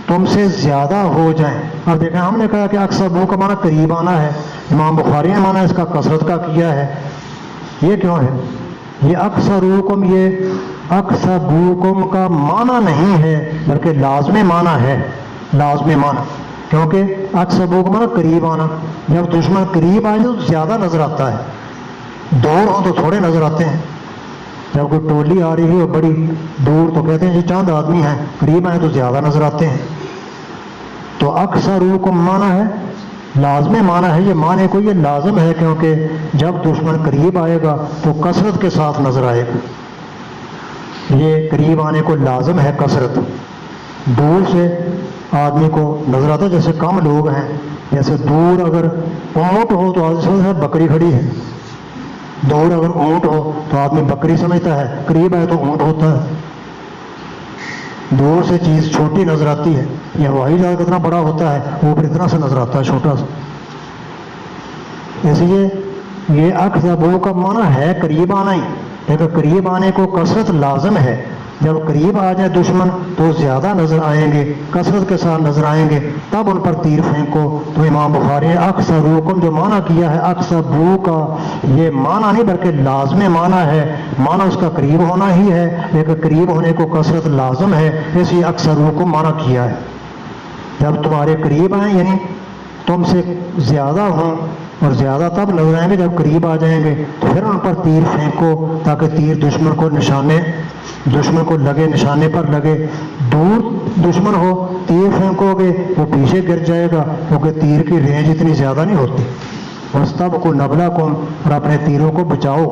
تم سے زیادہ ہو جائیں۔ اب دیکھیں ہم نے کہا کہ اکثروکم کا معنی قریب آنا ہے، امام بخاری نے معنی اس کا کثرت کا کیا ہے۔ یہ کیوں ہے؟ یہ اکثروکم، یہ اکثروکم کا معنی نہیں ہے بلکہ لازمی معنی ہے، لازمی معنی، کیونکہ اکثروکم کا معنی قریب آنا، جب دشمن قریب آئے تو زیادہ نظر آتا ہے، دور ہو تو تھوڑے نظر آتے ہیں۔ جب کوئی ٹولی آ رہی ہے بڑی دور تو کہتے ہیں یہ چاند آدمی ہیں، قریب آئے تو زیادہ نظر آتے ہیں۔ تو اکثروکم معنی ہے، لازمی معنی ہے، یہ معنی کو یہ لازم ہے کیونکہ جب دشمن قریب آئے گا تو کثرت کے ساتھ نظر آئے گا۔ یہ قریب آنے کو لازم ہے کثرت، دور سے آدمی کو نظر آتا ہے، جیسے کم لوگ ہیں، جیسے دور اگر اونٹ ہو تو آدمی سمجھتا ہے بکری کھڑی ہے، دور اگر اونٹ ہو تو آدمی بکری سمجھتا ہے، قریب آئے تو اونٹ ہوتا ہے۔ دور سے چیز چھوٹی نظر آتی ہے، یہ ہوائی جہاز کتنا بڑا ہوتا ہے اوپر اتنا سے نظر آتا ہے چھوٹا سا۔ اس لیے یہ اکثر کا معنی ہے قریب آنا ہی، لیکن قریب آنے کو کثرت لازم ہے، جب قریب آ جائے دشمن تو زیادہ نظر آئیں گے، کثرت کے ساتھ نظر آئیں گے، تب ان پر تیر پھینکو۔ تو امام بخاری نے اکثروکم جو معنی کیا ہے اکثرو کا، یہ معنی نہیں بلکہ لازمی معنی ہے، معنی اس کا قریب ہونا ہی ہے، لیکن قریب ہونے کو کثرت لازم ہے، اس لیے اکثروکم معنی کیا ہے۔ جب تمہارے قریب آئیں یعنی تم سے زیادہ ہوں، اور زیادہ تب نظر آئیں گے جب قریب آ جائیں گے، تو پھر ان پر تیر پھینکو تاکہ تیر دشمن کو لگے، نشانے پر لگے۔ دور دشمن ہو تیر پھینکو گے وہ پیچھے گر جائے گا، کیونکہ تیر کی رینج اتنی زیادہ نہیں ہوتی۔ وَاسْتَبْقُوا نَبْلَکُمْ، اور اپنے تیروں کو بچاؤ،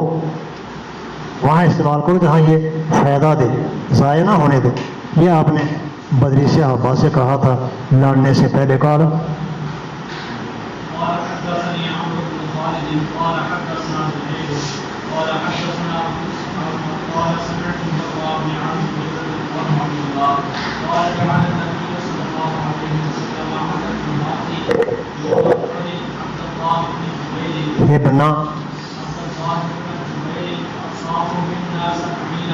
وہاں استعمال کرو جہاں یہ فائدہ دے، ضائع نہ ہونے دو۔ یہ آپ نے بدری صحابہ سے کہا تھا لڑنے سے پہلے۔ قال قال حدثني عمرو بن خالد قال حدثنا زهير قال حدثنا قال سمعت البراء بن عازب رضي الله قال جعل النبي صلى الله عليه وسلم على الماء يوقد عبد الله بن زبير یہ بنا عبد الله بن زبير أصحاب منا 70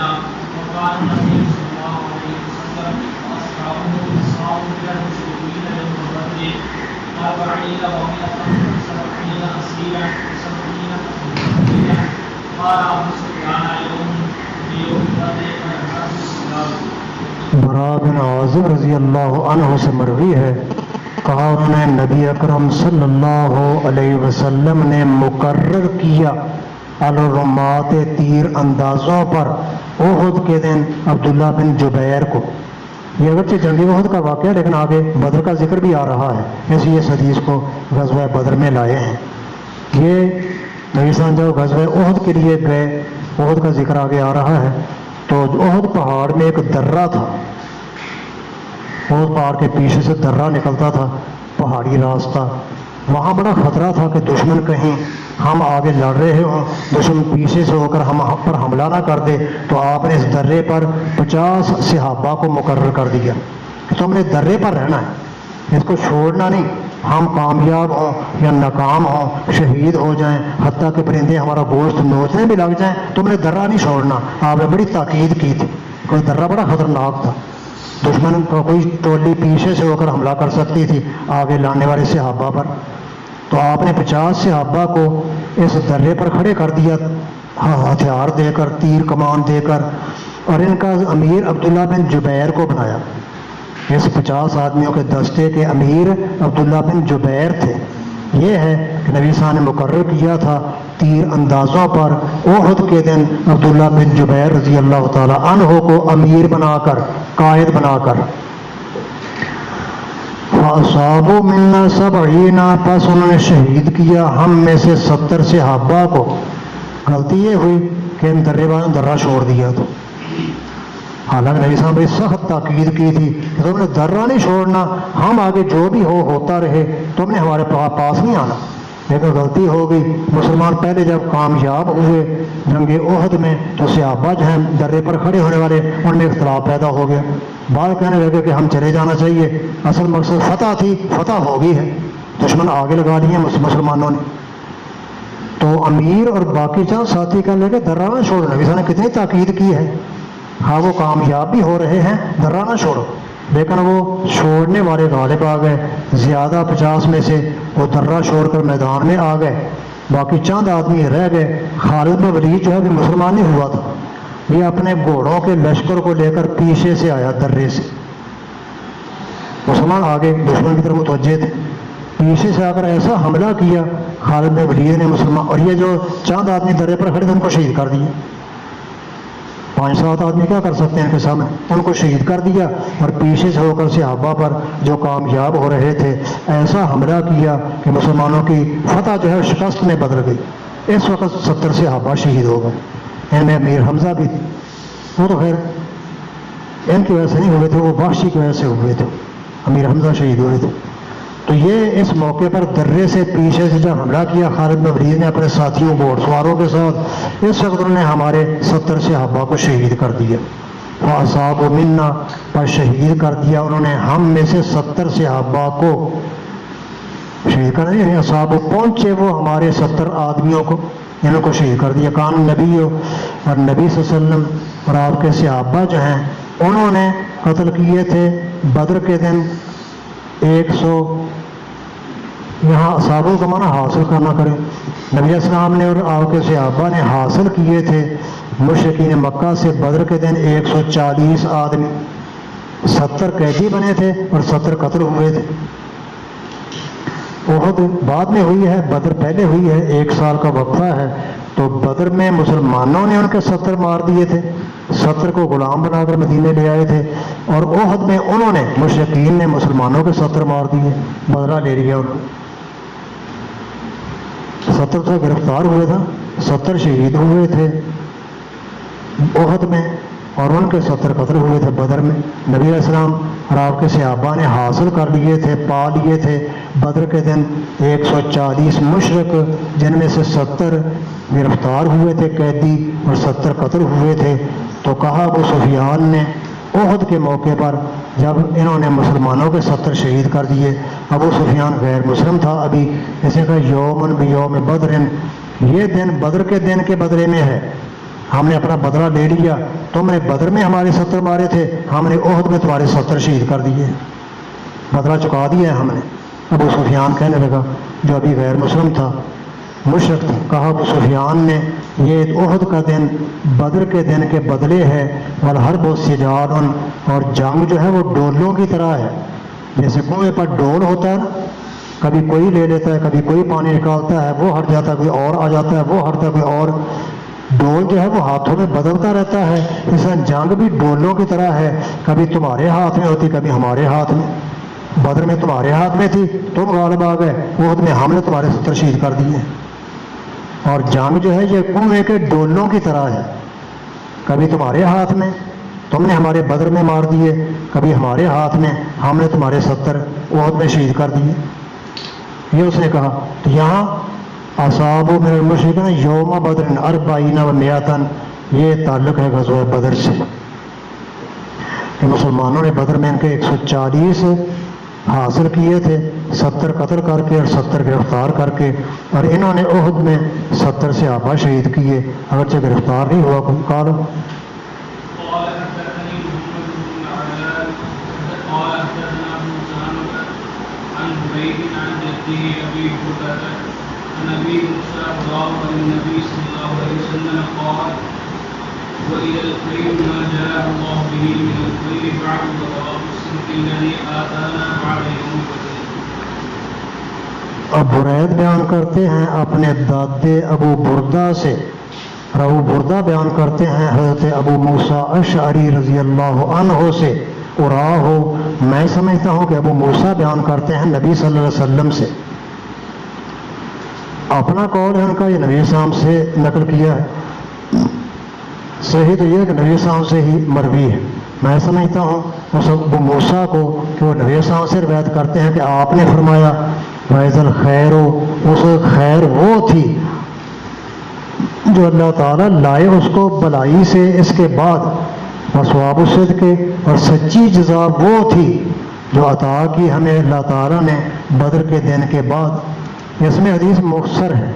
وقال النبي صلى الله عليه وسلم أصحابه أصحاب من المشركين يوم بدر 40 ومئة 70 أسيرا 70 أسيرا قال أبو سفيان يوم بدر فنحرز السلام۔ براء بن عازب رضی اللہ عنہ سے مروی ہے، کہا انہوں نے نبی اکرم صلی اللہ علیہ وسلم نے مقرر کیا الرمات تیر اندازوں پر احد کے دن عبداللہ بن جبیر کو۔ یہ اگرچہ جنگی احد کا واقعہ لیکن آگے بدر کا ذکر بھی آ رہا ہے، اس لیے اس حدیث کو غزوہ بدر میں لائے ہیں۔ یہ نبی صلی اللہ علیہ وسلم جب غزوہ احد کے لیے گئے، احد کا ذکر آگے آ رہا ہے، تو احد پہاڑ میں ایک درہ تھا، احد پہاڑ کے پیچھے سے درہ نکلتا تھا، پہاڑی راستہ، وہاں بڑا خطرہ تھا کہ دشمن کہیں ہم آگے لڑ رہے ہوں، دشمن پیچھے سے ہو کر ہم پر حملہ نہ کر دے، تو آپ نے اس درے پر 50 صحابہ کو مقرر کر دیا کہ تم نے درے پر رہنا ہے، اس کو چھوڑنا نہیں، ہم کامیاب ہوں یا ناکام ہوں، شہید ہو جائیں، حتیٰ کہ پرندے ہمارا گوشت نوچنے بھی لگ جائیں، تم نے درہ نہیں چھوڑنا۔ آپ نے بڑی تاکید کی تھی، کوئی درہ بڑا خطرناک تھا، دشمن کو کوئی ٹولی پیچھے سے ہو کر حملہ کر سکتی تھی آگے لانے والے صحابہ پر۔ تو آپ نے 50 صحابہ کو اس درے پر کھڑے کر دیا، ہتھیار دے کر، تیر کمان دے کر، اور ان کا امیر عبداللہ بن جبیر کو بنایا۔ اس 50 آدمیوں کے دستے کے امیر عبداللہ بن جبیر تھے۔ یہ ہے کہ نبی صلی اللہ علیہ وسلم نے مقرر کیا تھا تیر اندازوں پر احد کے دن عبداللہ بن جبیر رضی اللہ تعالی عنہ کو امیر بنا کر، قائد بنا کر۔ فَأَصَابُوا مِنَّا 70، پس انہوں نے شہید کیا ہم میں سے 70 صحابہ کو۔ غلطی یہ ہوئی کہ ان درے والوں نے درہ چھوڑ دیا، تو حالانکہ نبی صلی اللہ علیہ وسلم نے سخت تاکید کی تھی کہ تم نے درہ نہیں چھوڑنا، ہم آگے جو بھی ہوتا رہے، تم نے ہمارے پاس نہیں آنا۔ لیکن غلطی ہو گئی، مسلمان پہلے جب کامیاب ہوئے جنگ احد میں تو صحابہ جو ہیں درے پر کھڑے ہونے والے ان میں اختلاف پیدا ہو گیا، بعض کہنے لگے کہ ہم چلے جانا چاہیے، اصل مقصد فتح تھی، فتح ہو گئی ہے، دشمن آگے لگا لیے مسلمانوں نے. تو امیر اور باقی چند ساتھی کہنے لگے درا نہ چھوڑو. نبی صاحب نے کتنی تاکید کی ہے. ہاں وہ کامیاب بھی ہو رہے ہیں, درا نہ چھوڑو, لیکن وہ چھوڑنے والے غالب آ گئے. زیادہ 50 میں سے وہ درا چھوڑ کر میدان میں آ گئے. باقی چند آدمی رہ گئے. خالد بن ولید جو ہے وہ مسلمان نہیں ہوا تھا. یہ اپنے گھوڑوں کے لشکر کو لے کر پیچھے سے آیا درے سے. مسلمان آگے دشمن کی طرف متوجہ تھے. پیچھے سے آ کر ایسا حملہ کیا خالد بن ولید نے مسلمان, اور یہ جو چند آدمی درے پر کھڑے تھے ان کو شہید کر دیا. 5-7 آدمی کیا کر سکتے ہیں ان کے سامنے, ان کو شہید کر دیا. اور پیچھے سے ہو کر صحابہ پر جو کامیاب ہو رہے تھے ایسا حملہ کیا کہ مسلمانوں کی فتح جو ہے شکست میں بدل گئی. اس وقت 70 صحابہ شہید ہو گئے. ان میں امیر حمزہ بھی تھے. وہ تو خیر ان کی وجہ سے نہیں ہوئے تھے, وہ وحشی کی وجہ سے ہوئے تھے. امیر حمزہ شہید ہوئے تھے. تو یہ اس موقع پر درے سے پیچھے سے جب حملہ کیا خالد بن ولید نے اپنے ساتھیوں گھوڑ سواروں کے ساتھ, اس وقت انہوں نے ہمارے 70 صحابہ کو شہید کر دیا. اصحاب منا پر شہید کر دیا انہوں نے ہم میں سے 70 صحابہ کو شہید کر دیا. یعنی اصحاب پہنچے وہ ہمارے 70 آدمیوں کو, انہوں کو شہید کر دیا. کان نبی اور نبی صلی اللہ علیہ وسلم اور آپ کے صحابہ جو ہیں انہوں نے قتل کیے تھے بدر کے دن 100. یہاں اصحابوں کا معنی حاصل کرنا کرے. نبی علیہ السلام نے اور آپ کے صحابہ نے حاصل کیے تھے مشرکین مکہ سے بدر کے دن 140 آدمی. 70 قیدی بنے تھے اور 70 قتل ہوئے تھے. احد بعد میں ہوئی ہے, بدر پہلے ہوئی ہے, 1 سال کا وقفہ ہے. تو بدر میں مسلمانوں نے ان کے 70 مار دیے تھے, 70 کو غلام بنا کر مدینے لے آئے تھے. اور احد میں انہوں نے مشرکین نے مسلمانوں کے 70 مار دیے, بدلہ لے لیا انہوں نے. 70 تو گرفتار ہوئے تھا, 70 شہید ہوئے تھے احد میں, اور ان کے 70 قتل ہوئے تھے بدر میں. نبی علیہ السلام اور آپ کے صحابہ نے حاصل کر لیے تھے, پا لیے تھے بدر کے دن 140 مشرک, جن میں سے 70 گرفتار ہوئے تھے قیدی اور 70 قتل ہوئے تھے. تو کہا ابو سفیان نے احد کے موقع پر جب انہوں نے مسلمانوں کے 70 شہید کر دیے, ابو سفیان غیر مسلم تھا ابھی, اسے کہا یومن بیوم بدر, یہ دن بدر کے دن کے بدلے میں ہے, ہم نے اپنا بدلہ لے لیا. تم نے بدر میں ہمارے 70 مارے تھے, ہم نے احد میں تمہارے 70 شہید کر دیے, بدلہ چکا دیا ہے ہم نے. ابو سفیان کہنے لگا جو ابھی غیر مسلم تھا, مشرک تھا, کہا ابو سفیان نے یہ احد کا دن بدر کے دن کے بدلے ہے. والحرب سجال, اور جنگ جو ہے وہ ڈولوں کی طرح ہے. جیسے کنویں پر ڈول ہوتا ہے نا, کبھی کوئی لے لیتا ہے, کبھی کوئی پانی نکالتا ہے, وہ ہٹ جاتا ہے, کوئی اور آ جاتا ہے, وہ ہٹتا ہے, کوئی اور. ڈول جو ہے وہ ہاتھوں میں بدلتا رہتا ہے. اس طرح جنگ بھی ڈولوں کی طرح ہے, کبھی تمہارے ہاتھ میں ہوتی, کبھی ہمارے ہاتھ میں. بدر میں تمہارے ہاتھ میں تھی, تم غالب آ گئے, احد میں ہم نے تمہارے 70 شہید کر دیے. اور جنگ جو ہے یہ کنویں کے ڈولوں کی طرح ہے, کبھی تمہارے ہاتھ میں, تم نے ہمارے بدر میں مار دیے, کبھی ہمارے ہاتھ میں, ہم نے تمہارے 70 احد میں شہید کر دیے. یہ اس نے کہا. تو یہاں اصحاب من المشرکین یوم بدر 40 و 100, یہ تعلق ہے غزوہ بدر سے کہ مسلمانوں نے بدر میں ان کے 140 حاصل کیے تھے, 70 قتل کر کے اور 70 گرفتار کر کے. اور انہوں نے احد میں 70 صحابہ شہید کیے, اگرچہ گرفتار نہیں ہوا کوئی. قال نبی موسیٰ اللہ علیہ نبی صلی اللہ علیہ وسلم قال وإلى الخير ما جاء الله به من الخير بعد وطواف الصدق الذي آتانا بعد يوم بدر. اب برید بیان کرتے ہیں اپنے دادے ابو بردہ سے, اور ابو بردہ بیان کرتے ہیں حضرت ابو موسیٰ اشعری رضی اللہ عنہ سے. ہو میں سمجھتا ہوں کہ ابو موسیٰ بیان کرتے ہیں نبی صلی اللہ علیہ وسلم سے. اپنا قول ہے ان کا, یہ نبی السلام سے نقل کیا ہے. صحیح تو یہ کہ نبی السلام سے ہی مروی ہے. میں سمجھتا ہوں اس ابو موسیٰ کو کہ وہ نبی السلام سے روایت کرتے ہیں کہ آپ نے فرمایا وَإِذَ الْخَيْرُ, اس خیر وہ تھی جو اللہ تعالیٰ لائے اس کو بلائی سے اس کے بعد, وَثَوَابُ الصِّدْقِ, اور سچی جزا وہ تھی جو عطا کی ہمیں اللہ تعالیٰ نے بدر کے دن کے بعد. اس میں حدیث مختصر ہے،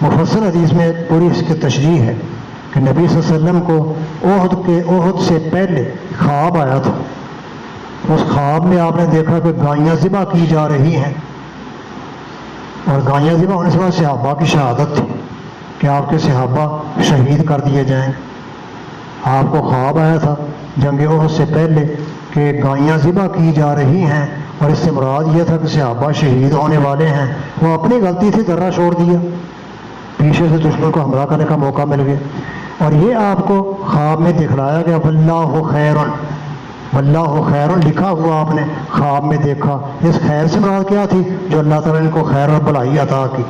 مفصل حدیث میں پوری اس کی تشریح ہے کہ نبی صلی اللہ علیہ وسلم کو احد سے پہلے خواب آیا تھا. اس خواب میں آپ نے دیکھا کہ گائیاں ذبح کی جا رہی ہیں، اور گائیاں ذبح ہونے سے بعد صحابہ کی شہادت تھی کہ آپ کے صحابہ شہید کر دیے جائیں. آپ کو خواب آیا تھا جنگ احد سے پہلے کہ گائیاں ذبح کی جا رہی ہیں، اور اس سے مراد یہ تھا کہ صحابہ شہید ہونے والے ہیں. وہ اپنی غلطی تھی، درہ چھوڑ دیا، پیچھے سے دشمن کو حملہ کرنے کا موقع مل گیا. اور یہ آپ کو خواب میں دکھلایا گیا واللہ خیرن، واللہ خیرن لکھا ہوا آپ نے خواب میں دیکھا. اس خیر سے مراد کیا تھی؟ جو اللہ تعالیٰ نے ان کو خیر اور بھلائی عطا کی.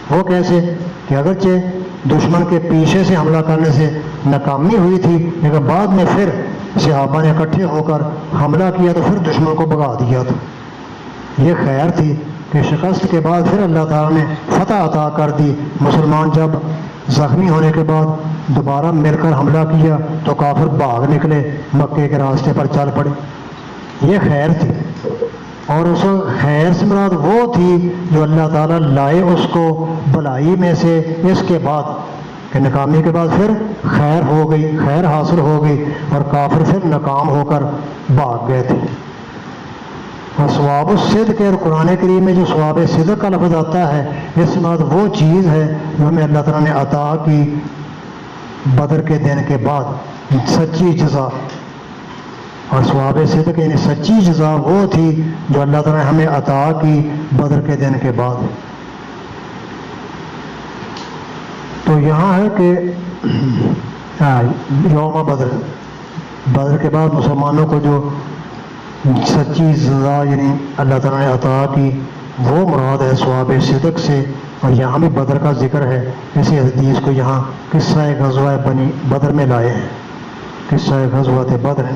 وہ کیسے کہ اگرچہ دشمن کے پیچھے سے حملہ کرنے سے ناکامی ہوئی تھی، لیکن بعد میں پھر صحابہ نے اکٹھے ہو کر حملہ کیا تو پھر دشمن کو بھگا دیا تھا. یہ خیر تھی کہ شکست کے بعد پھر اللہ تعالیٰ نے فتح عطا کر دی. مسلمان جب زخمی ہونے کے بعد دوبارہ مل کر حملہ کیا تو کافر بھاگ نکلے، مکے کے راستے پر چل پڑے. یہ خیر تھی. اور اس خیر سے مراد وہ تھی جو اللہ تعالیٰ لائے اس کو بھلائی میں سے اس کے بعد کہ ناکامی کے بعد پھر خیر ہو گئی، خیر حاصل ہو گئی، اور کافر پھر ناکام ہو کر بھاگ گئے تھے. اور ثواب الصدق اور قرآن کریم میں جو ثواب صدق کا لفظ آتا ہے، اس کے بعد وہ چیز ہے جو ہمیں اللہ تعالیٰ نے عطا کی بدر کے دن کے بعد، سچی جزا. اور ثواب صدق یعنی سچی جزا وہ تھی جو اللہ تعالیٰ نے ہمیں عطا کی بدر کے دن کے بعد. تو یہاں ہے کہ یوم بدر کے بعد مسلمانوں کو جو سچی سزا یعنی اللہ تعالیٰ نے عطا کی وہ مراد ہے ثواب صدق سے. اور یہاں بھی بدر کا ذکر ہے. اسی حدیث کو یہاں قصہ غزوہ بنی بدر میں لائے ہیں، قصہ غزوہ بدر ہے.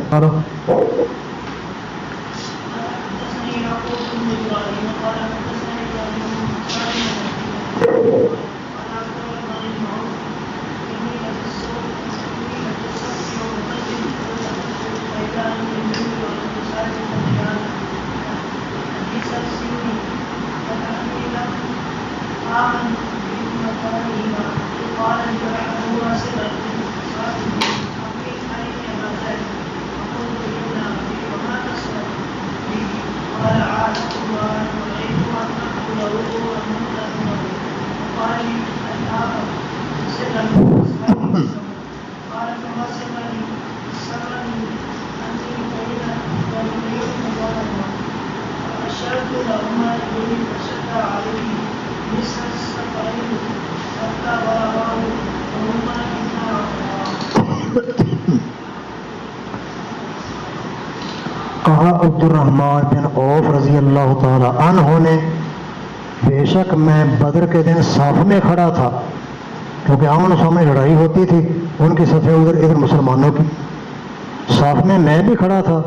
کہا عبد الرحمن بن عوف رضی اللہ تعالی عنہ نے، بے شک میں بدر کے دن صف میں کھڑا تھا، کیونکہ آمن و سامنے لڑائی ہوتی تھی، ان کی صفیں ادھر مسلمانوں کی. صف میں بھی کھڑا تھا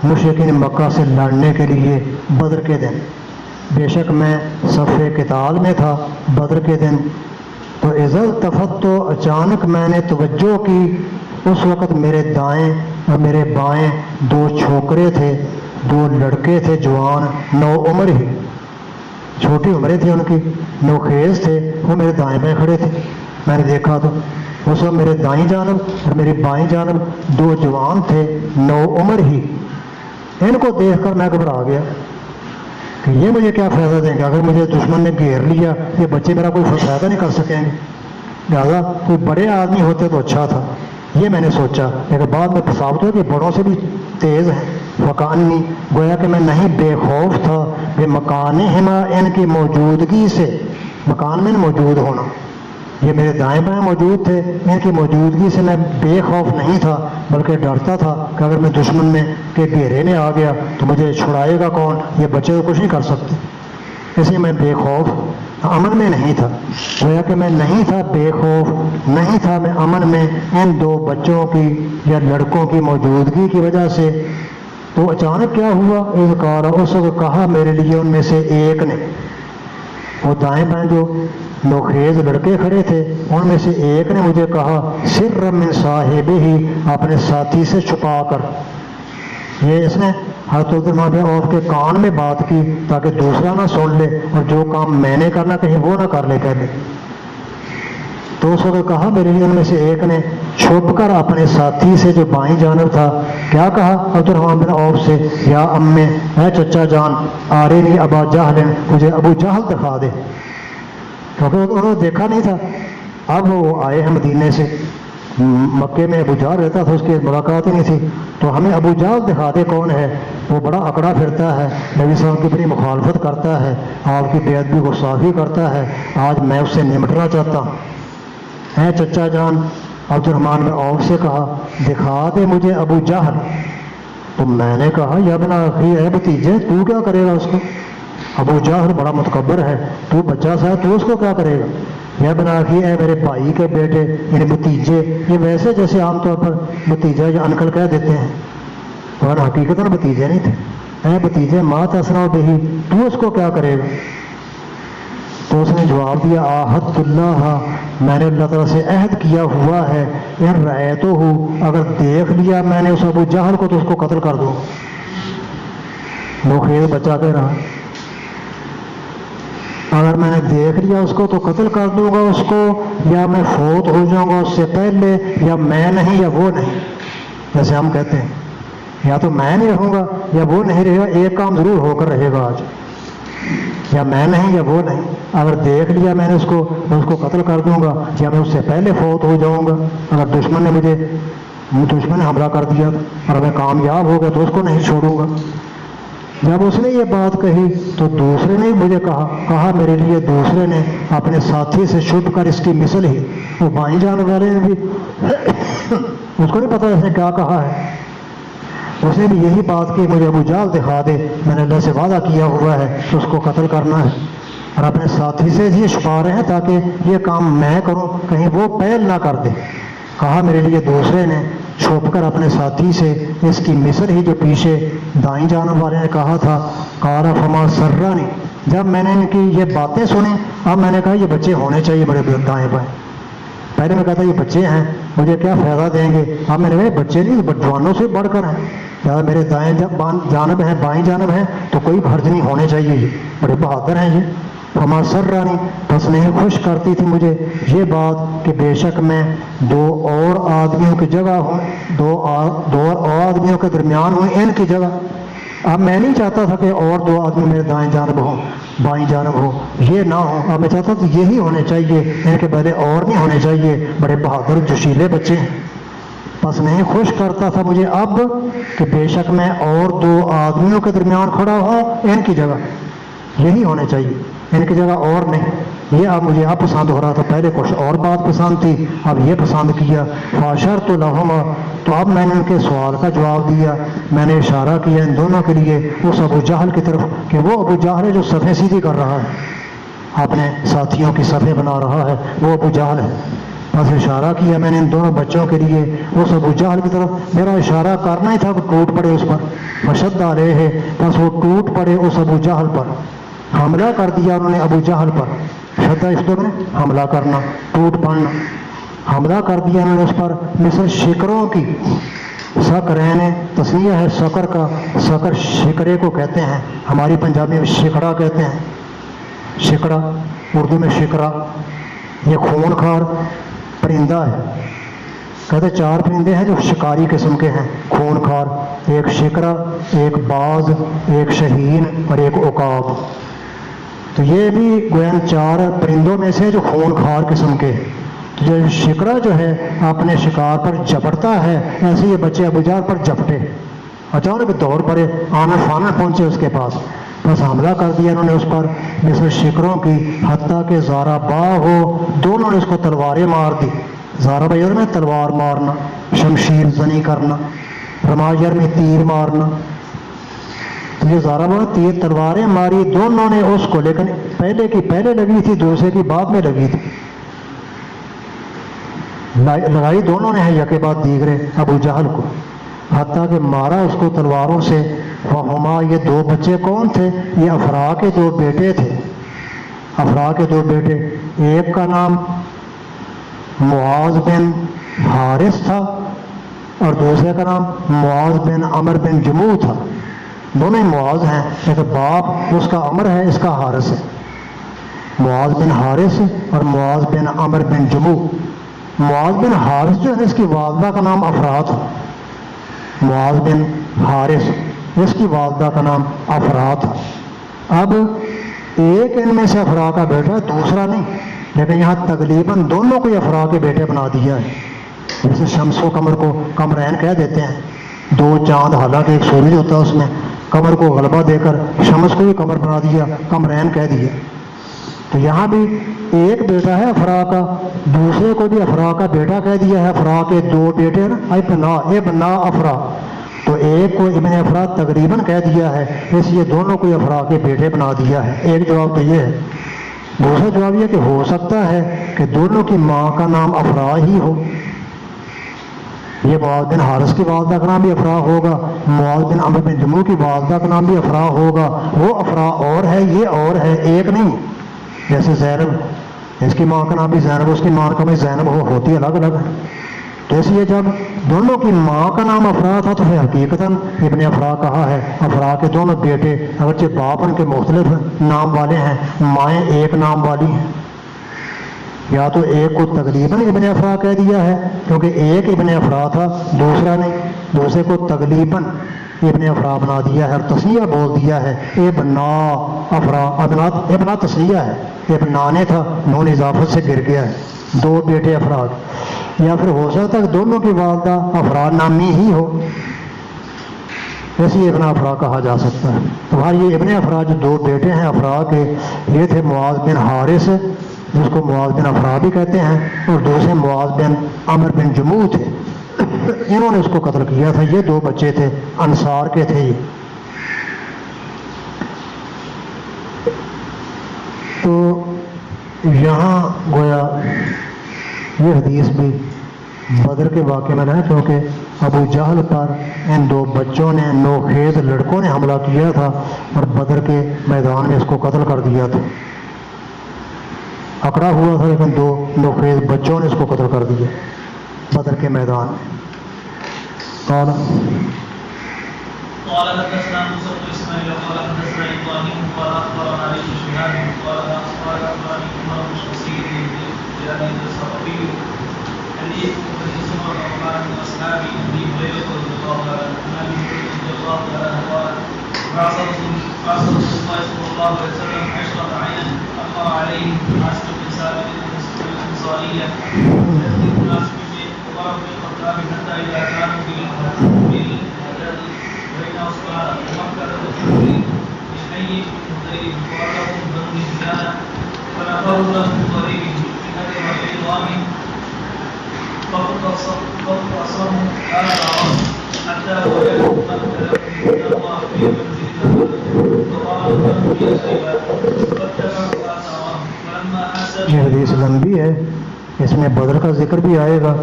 مشرکین مکہ سے لڑنے کے لیے بدر کے دن. بے شک میں صف قتال میں تھا بدر کے دن. تو اذا التفت، تو اچانک میں نے توجہ کی، اس وقت میرے دائیں اور میرے بائیں دو چھوکرے تھے، دو لڑکے تھے جوان، 9 عمر ہی، چھوٹی عمریں تھیں ان کی، نوخیز تھے، وہ میرے دائیں بائیں کھڑے تھے. میں نے دیکھا تو اس وقت میرے دائیں جانب اور میری بائیں جانب 2 جوان تھے 9 عمر ہی. ان کو دیکھ کر میں گھبرا گیا کہ یہ مجھے کیا فائدہ دیں گے. اگر مجھے دشمن نے گھیر لیا یہ بچے میرا کوئی فائدہ نہیں کر سکیں گے، لہٰذا کوئی بڑے آدمی ہوتے تو اچھا تھا. یہ میں نے سوچا، لیکن بعد میں ثابت ہوا کہ بڑوں سے بھی تیز ہیں. وکانی، گویا کہ میں نہیں بے خوف تھا بے مکانہما، ان کی موجودگی سے، مکان میں موجود ہونا، یہ میرے دائیں بائیں موجود تھے، ان کی موجودگی سے میں بے خوف نہیں تھا، بلکہ ڈرتا تھا کہ اگر میں دشمن میں کے گھیرے میں آ گیا تو مجھے چھڑائے گا کون، یہ بچے تو کچھ نہیں کر سکتے. اس لیے میں بے خوف امن میں نہیں تھا. گویا کہ میں نہیں تھا بے خوف، نہیں تھا میں امن میں ان 2 بچوں کی یا لڑکوں کی موجودگی کی وجہ سے. تو اچانک کیا ہوا، اذ قال، اس وقت کہا میرے لیے ان میں سے ایک نے، وہ دائیں بائیں جو نوخیز لڑکے کھڑے تھے ان میں سے ایک نے مجھے کہا، سر من صاحبہ، اپنے ساتھی سے چھپا کر. یہ اس نے حضرت عبدالرحمٰن بن عوف کے کان میں بات کی تاکہ دوسرا نہ سن لے اور جو کام میں نے کرنا کہیں وہ نہ کر لے پہلے. تو اس وقت کہا میرے لیے ان میں سے ایک نے چھپ کر اپنے ساتھی سے جو بائیں جانب تھا کیا کہا عبدالرحمٰن بن عوف سے, یا امّے اے چچا جان آرینی ابا جہل, مجھے ابو جہل دکھا دے, کیونکہ انہوں نے دیکھا نہیں تھا. اب وہ آئے ہیں مدینے سے, مکے میں ابو جہل رہتا تھا, اس کی ملاقات ہی نہیں تھی, تو ہمیں ابو جہل دکھا دے کون ہے. وہ بڑا اکڑا پھرتا ہے, نبی صلی اللہ علیہ وسلم کی بڑی مخالفت کرتا ہے, آپ کی بے ادبی گستاخی کرتا ہے, آج میں اس سے نمٹنا چاہتا ہوں. اے چچا جان عبدالرحمٰن بن عوف سے کہا دکھا دے مجھے ابو جہل. تو میں نے کہا یا ابن اخی, اے بھتیجے تو کیا کرے گا اس کو, ابو جہل بڑا متکبر ہے, تو بچہ سا ہے تو اس کو کیا کرے گا. یا ابن اخی, اے میرے بھائی کے بیٹے یعنی بھتیجے, یہ ویسے جیسے عام طور پر بھتیجا یا انکل کہہ دیتے ہیں, اور حقیقت بھتیجے نہیں تھے. اے بھتیجے ما تسرع بہ, تو اس کو کیا کرے گا. تو اس نے جواب دیا آحدت اللہ, میں نے اللہ تعالیٰ سے عہد کیا ہوا ہے, ان رأیتہ اگر دیکھ لیا میں نے اس ابو جہل کو تو اس کو قتل کر دوں. نوخیز بچہ کہہ رہا, اگر میں نے دیکھ لیا اس کو تو قتل کر دوں گا اس کو, یا میں فوت ہو جاؤں گا اس سے پہلے, یا میں نہیں یا وہ نہیں. جیسے ہم کہتے ہیں یا تو میں نہیں رہوں گا یا وہ نہیں رہے گا, ایک کام ضرور ہو کر رہے گا آج, یا میں نہیں یا وہ نہیں. اگر دیکھ لیا میں نے اس کو قتل کر دوں گا, یا میں اس سے پہلے فوت ہو جاؤں گا. اگر دشمن نے حملہ کر دیا اور میں کامیاب ہو گیا تو اس کو نہیں چھوڑوں گا. جب اس نے یہ بات کہی تو دوسرے نے مجھے کہا میرے لیے دوسرے نے اپنے ساتھی سے چھپ کر اس کی مثل ہی, وہ بائیں جانب والے نے بھی اس کو نہیں پتا اس نے کیا کہا ہے, اس نے بھی یہی بات کی مجھے ابو جہل دکھا دے, میں نے اللہ سے وعدہ کیا ہوا ہے کہ اس کو قتل کرنا ہے. اور اپنے ساتھی سے یہ چھپا رہے ہیں تاکہ یہ کام میں کروں کہیں وہ پہل نہ کر دے. کہا میرے لیے دوسرے نے چھپ کر اپنے ساتھی سے اس کی مثل ہی جو پیچھے دائیں جانب والے نے کہا تھا. قال فما سرنی, جب میں نے ان کی یہ باتیں سنی اب میں نے کہا یہ بچے ہونے چاہیے بڑے دائیں بائیں. پہلے میں کہتا یہ بچے ہیں مجھے کیا فائدہ دیں گے, اب میں نے کہا بچے نہیں جوانوں سے بڑھ کر ہیں, زیادہ میرے دائیں جانب ہیں بائیں جانب ہیں تو کوئی حرج نہیں ہونے چاہیے, یہ بڑے بہادر ہیں. یہ فما سرنی, بس نہیں خوش کرتی تھی مجھے یہ بات کہ بے شک میں دو اور آدمیوں کی جگہ ہوں, دو اور آدمیوں کے درمیان ہوں ان کی جگہ. اب میں نہیں چاہتا تھا کہ اور دو آدمی میرے دائیں جانب ہوں بائیں جانب ہو, یہ نہ ہو. اب میں چاہتا تو یہی ہونے چاہیے, ان کے پہلے اور نہیں ہونے چاہیے, بڑے بہادر جوشیلے بچے ہیں. بس نہیں خوش کرتا تھا مجھے اب کہ بے شک میں اور دو آدمیوں کے درمیان کھڑا ہوں ان کی جگہ, یہی ہونے چاہیے ان کی جگہ اور نہیں. یہ اب مجھے اب پسند ہو رہا تھا, پہلے کچھ اور بات پسند تھی اب یہ پسند کیا. فاشرت لہما, تو اب میں نے ان کے سوال کا جواب دیا, میں نے اشارہ کیا ان دونوں کے لیے اس ابو جہل کی طرف کہ وہ ابو جہل ہے جو صفیں سیدھی کر رہا ہے, اپنے ساتھیوں کی صفیں بنا رہا ہے, وہ ابو جہل ہے. بس اشارہ کیا میں نے ان دونوں بچوں کے لیے اس ابو جہل کی طرف, میرا اشارہ کرنا ہی تھا کہ ٹوٹ پڑے اس پر. مشد علیہ ہے, بس وہ ٹوٹ پڑے اس ابو جہل پر, حملہ کر دیا انہوں نے ابو جہل پر. شدہ اس میں حملہ کرنا, ٹوٹ پڑنا, حملہ کر دیا انہوں نے اس پر مثل شکروں کی. سکرین تسنیہ ہے سکر کا, سکر شکرے کو کہتے ہیں, ہماری پنجابی میں شکڑا کہتے ہیں. شکڑا اردو میں شکرا, یہ خون خار پرندہ ہے. کہتے چار پرندے ہیں جو شکاری قسم کے ہیں خون خار, ایک شکرا, ایک باز, ایک شہین اور ایک عقاب. تو یہ بھی گویا چار پرندوں میں سے جو خون خار قسم کے. تو جو شکرا جو ہے اپنے شکار پر جھپٹتا ہے, ایسے یہ بچے ابو جہل پر جھپٹے, اچانک دوڑ پڑے, آنا فانا پہنچے اس کے پاس. بس حملہ کر دیا انہوں نے اس پر مثل شکروں کی, حتیٰ کہ زارا با ہو, دونوں نے اس کو تلواریں مار دی. زارا با میں تلوار مارنا, شمشیر زنی کرنا, رماجر میں تیر مارنا. تو یہ زارا با تیر تلواریں ماری دونوں نے اس کو, لیکن پہلے کی پہلے لگی تھی دوسرے کی بعد میں لگی تھی. لڑائی دونوں نے ہے یکے بعد دیگرے ابو جہل کو, حتیٰ کہ مارا اس کو تلواروں سے. وہما, یہ دو بچے کون تھے, یہ افرا کے دو بیٹے تھے. افرا کے دو بیٹے, ایک کا نام معاذ بن حارث تھا اور دوسرے کا نام معاذ بن عمر بن جموح تھا. دونوں ہی معاذ ہیں، لیکن باپ اس کا عمر ہے، اس کا حارث ہے، معاذ بن حارث اور معاذ بن عمر بن جموع۔ معاذ بن حارث جو ہے اس کی والدہ کا نام افرا تھا، معاذ بن حارث اس کی والدہ کا نام افرا تھا۔ اب ایک ان میں سے افرا کا بیٹا، دوسرا نہیں، لیکن یہاں تقریباً دونوں کو افرا کے بیٹے بنا دیا ہے۔ جیسے شمس و قمر کو قمرین کہہ دیتے ہیں، دو چاند، حالانکہ ایک سورج ہوتا ہے اس میں، قمر کو غلبہ دے کر شمس کو بھی قمر بنا دیا، قمرین کہہ دیا۔ تو یہاں بھی ایک بیٹا ہے افرا کا، دوسرے کو بھی افرا کا بیٹا کہہ دیا ہے۔ افرا کے دو بیٹے نا، ابنا افرا، تو ایک کو ابن افرا تقریباً کہہ دیا ہے، اس لیے دونوں کو افرا کے بیٹے بنا دیا ہے۔ ایک جواب تو یہ ہے۔ دوسرا جواب یہ کہ ہو سکتا ہے کہ دونوں کی ماں کا نام افرا ہی ہو، یہ معاذ بن حارث کی والدہ کا نام بھی افرا ہوگا، معاذ بن عمر بن جموع کی والدہ کا نام بھی افرا ہوگا، وہ افرا اور ہے، یہ اور ہے، ایک نہیں۔ جیسے زینب، اس کی ماں کا نام بھی زینب، اس کی ماں کا بھی زینب، وہ ہوتی الگ الگ ہے۔ تو اس لیے جب دونوں کی ماں کا نام افرا تھا تو پھر حقیقتاً ابن افرا کہا ہے۔ افرا کے دونوں بیٹے اگرچہ باپ ان کے مختلف نام والے ہیں، مائیں ایک نام والی ہیں، یا تو ایک کو تقریباً ابن افرا کہہ دیا ہے کیونکہ ایک ابن افرا تھا، دوسرا نہیں، دوسرے کو تقریباً ابن افرا بنا دیا ہے اور تسنیہ بول دیا ہے، ابنا افرا، ابنا تسنیہ ہے، ابنا نے تھا، نون اضافت سے گر گیا ہے، دو بیٹے افراد۔ یا پھر ہو سکتا ہے کہ دونوں کی والدہ افرا نامی ہی ہو، ایسی ابن افرا کہا جا سکتا ہے۔ تو ہاں یہ ابن افرا جو دو بیٹے ہیں افرا کے، یہ تھے معاذ بن حارث جس کو معاذ بن افرا بھی کہتے ہیں، اور دوسرے معاذ بن عمر بن جموع تھے، انہوں نے اس کو قتل کیا تھا۔ یہ دو بچے تھے، انصار کے تھے یہ۔ تو یہاں گویا یہ حدیث بھی بدر کے واقعے میں ہے، کیونکہ ابو جہل پر ان دو بچوں نے، نوخیز لڑکوں نے حملہ کیا تھا اور بدر کے میدان میں اس کو قتل کر دیا تھا۔ پکڑا ہوا تھا لیکن دو نوخیز بچوں نے اس کو قتل کر دیا بدر کے میدان میں۔ قال حدثنا موسى بن اسماعيل قال حدثنا ابراهيم قال اخبرنا علي بن شهاب قال اخبرني عمر بن شمسير بن جابر الصحابي حديث عمر قال من اصحاب ابي هريره رضي الله عنه عن ابي هريره رضي الله عنه قال بعث رسول الله صلى الله عليه وسلم 10 عينا امر عليهم عشر بن ثابت الانصاريه يهدي الناس به وضرب بالخطاب حتى اذا كانوا بالهدى بين أصبع ومكة وحوري لحي من غير وقالهم بنو نجدان فنفروا له بطريق من أجل العظام فقصرهم على العرب حتى وجدوا مكة من الله في منزل فقالوا لهم يا شيبا فاتبعوا آثارهم فلما یہ حدیث لمبی ہے، اس میں بدر کا ذکر بھی آئے گا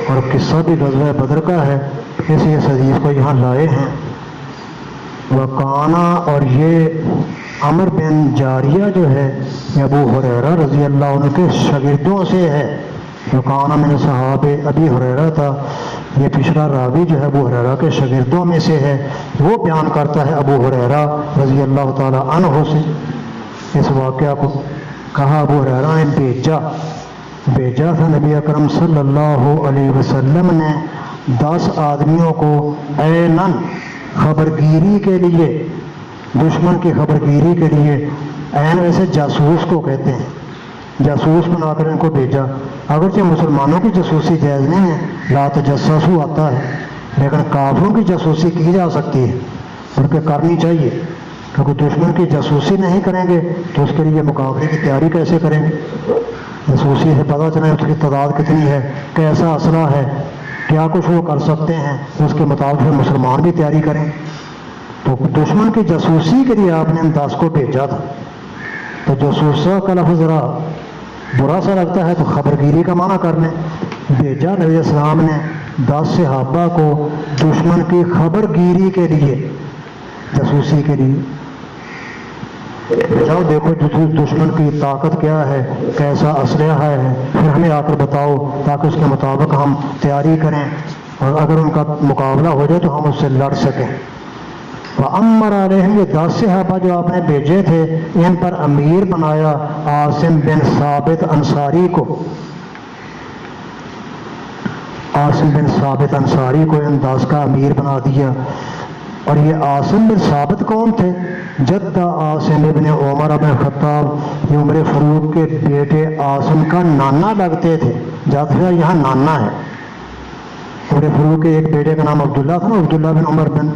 اور قصہ بھی غزوہ بدر کا ہے، اس لیے اس حدیث کو یہاں لائے ہیں۔ وکانا، اور یہ عمر بن جاریہ جو ہے یہ ابو ہریرہ رضی اللہ عنہ کے شاگردوں سے ہے۔ وکانا من صحاب ابی ہریرہ تھا، یہ پچھلا راوی جو ہے ابو ہریرہ کے شاگردوں میں سے ہے، وہ بیان کرتا ہے ابو ہریرہ رضی اللہ تعالی عنہ سے اس واقعہ کو۔ کہا ابو ہریرہ نے بھیجا تھا نبی اکرم صلی اللہ علیہ وسلم نے 10 آدمیوں کو اینن خبرگیری کے لیے، دشمن کی خبرگیری کے لیے۔ عین ویسے جاسوس کو کہتے ہیں، جاسوس بنا کر ان کو بھیجا۔ اگرچہ مسلمانوں کی جاسوسی جائز نہیں ہے، لا تجسسوا آتا ہے، لیکن کافروں کی جاسوسی کی جا سکتی ہے، بلکہ کرنی چاہیے، کیونکہ دشمن کی جاسوسی نہیں کریں گے تو اس کے لیے مقابلے کی تیاری کیسے کریں گے؟ جاسوسی سے پتہ چلے اس کی تعداد کتنی ہے، کیسا اسلحہ ہے، کیا کچھ وہ کر سکتے ہیں، اس کے مطابق مسلمان بھی تیاری کریں۔ تو دشمن کی جاسوسی کے لیے آپ نے ان 10 کو بھیجا تھا۔ تو جاسوسہ کا لفظ ذرا برا سا لگتا ہے تو خبرگیری کا معنی کر لیں۔ بھیجا نبی السلام نے 10 صحابہ کو دشمن کی خبرگیری کے لیے، جاسوسی کے لیے۔ جاؤ دیکھو دشمن کی طاقت کیا ہے، کیسا اسلحہ ہے، پھر ہمیں آ کر بتاؤ تاکہ اس کے مطابق ہم تیاری کریں، اور اگر ان کا مقابلہ ہو جائے تو ہم اس سے لڑ سکیں۔ وَأَمَّرَ عَلَيْهِمْ یہ 10 صحابہ جو آپ نے بھیجے تھے ان پر امیر بنایا عاصم بن ثابت انصاری کو. عاصم بن ثابت انصاری کو ان 10 کا امیر بنا دیا. اور یہ عاصم بن ثابت کون تھے؟ جدہ عاصم ابن عمر بن خطاب، یہ عمر فاروق کے بیٹے عاصم کا نانا لگتے تھے. جد یہاں نانا ہے. عمر فاروق کے ایک بیٹے کا نام عبداللہ تھا، عبداللہ بن عمر بن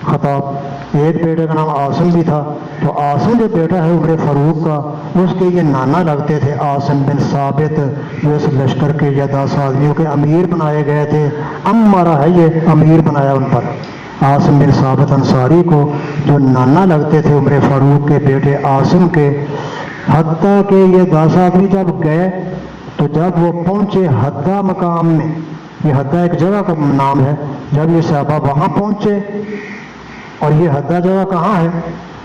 خطاب، ایک بیٹے کا نام عاصم بھی تھا. تو عاصم جو بیٹا ہے عمر فاروق کا اس کے یہ نانا لگتے تھے عاصم بن ثابت، جو اس لشکر کے یا 10 آدمیوں کے امیر بنائے گئے تھے. امارا ہے یہ امیر بنایا ان پر عاصم بن ثابت انصاری کو جو نانا لگتے تھے عمر فاروق کے بیٹے عاصم کے. حتیٰ کہ یہ 10 آدمی جب گئے تو جب وہ پہنچے حدہ مقام میں، یہ حدہ ایک جگہ کا نام ہے، جب یہ صحابہ وہاں پہنچے، اور یہ حدہ جگہ کہاں ہے؟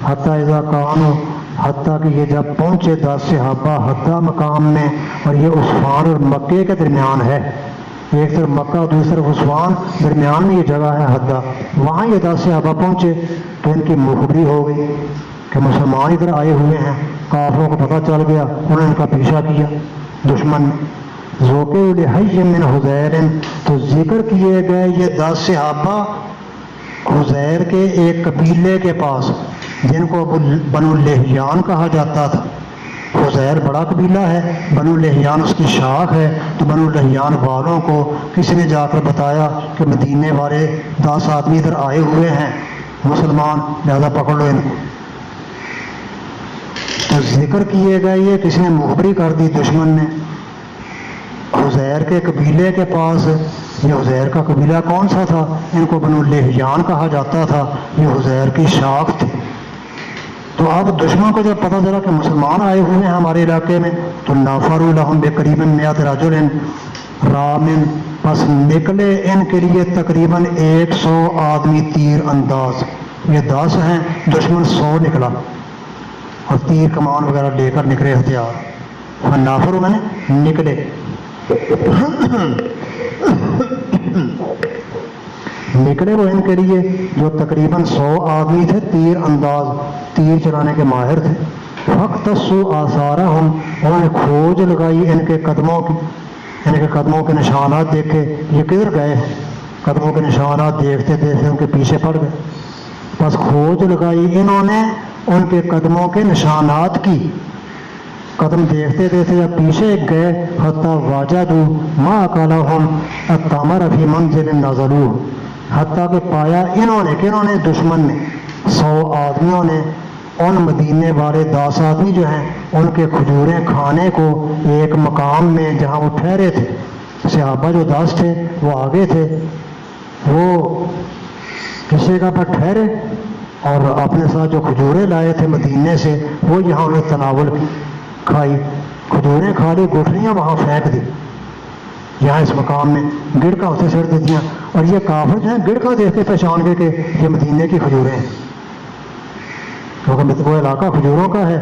حتیٰ اذا کانوا، حتیٰ کہ یہ جب پہنچے 10 صحابہ حدہ مقام میں، اور یہ عثمان اور مکے کے درمیان ہے، ایک طرف مکہ اور دوسری طرف عثمان، درمیان میں یہ جگہ ہے حدہ. وہاں یہ 10 صحابہ پہنچے تو ان کی مخبری ہو گئی کہ مسلمان ادھر آئے ہوئے ہیں. کافروں کو پتہ چل گیا، انہوں نے ان کا پیچھا کیا دشمن نے. ذوقِ لحی من حذیر، تو ذکر کیے گئے یہ 10 صحابہ حذیر کے ایک قبیلے کے پاس جن کو بنو لحیان کہا جاتا تھا. حذیر بڑا قبیلہ ہے، بنو لحیان اس کی شاخ ہے. تو بنو لحیان والوں کو کسی نے جا کر بتایا کہ مدینے والے 10 آدمی ادھر آئے ہوئے ہیں مسلمان، لہذا پکڑ لو ان کو. تو ذکر کیے گئے یہ کسی نے مخبری کر دی دشمن نے حذیر کے قبیلے کے پاس. یہ حذیر کا قبیلہ کون سا تھا؟ ان کو بنو لحیان کہا جاتا تھا، یہ حذیر کی شاخ تھی. تو اب دشمن کو جب پتہ چلا کہ مسلمان آئے ہوئے ہیں ہمارے علاقے میں تو نافروا لہم بقریب 100 رجل رامن، پس نکلے ان کے لیے تقریباً 100 آدمی تیر انداز. یہ 10 ہیں، دشمن 100 نکلا اور تیر کمان وغیرہ لے کر نکلے ہتھیار. نافروا میں نے نکلے. نکلے وہ ان کے لیے جو تقریباً 100 آدمی تھے تیر انداز، تیر چلانے کے ماہر تھے. فاقتصوا آثارہم، انہوں نے کھوج لگائی ان کے قدموں کی، ان کے قدموں کے نشانات دیکھے یہ کدھر گئے ہیں. قدموں کے نشانات دیکھتے دیکھتے ان کے پیچھے پڑ گئے. بس کھوج لگائی انہوں نے ان کے قدموں کے نشانات کی. قدم دیکھتے دیکھتے جب پیچھے گئے حتیٰ وجدوا ما قالہم التمر فی منزل نزلوہ، حتیٰ کہ پایا انہوں نے کہ انہوں نے دشمن نے 100 آدمیوں نے ان مدینے والے 10 آدمی جو ہیں ان کے کھجوریں کھانے کو ایک مقام میں جہاں وہ ٹھہرے تھے. صحابہ جو 10 تھے وہ آگے تھے، وہ کسی جگہ پر ٹھہرے اور اپنے ساتھ جو کھجوریں لائے تھے مدینے سے وہ یہاں انہیں تناول کھائی. کھجوریں کھا لی، گٹھلیاں وہاں پھینک دی یہاں اس مقام میں، گڑکا اسے سڑ دیتی ہیں. اور یہ کافر جو ہیں گڑکا دیکھ کے پہچان گئے کہ یہ مدینے کی کھجوریں ہیں، کیونکہ وہ علاقہ کھجوروں کا ہے،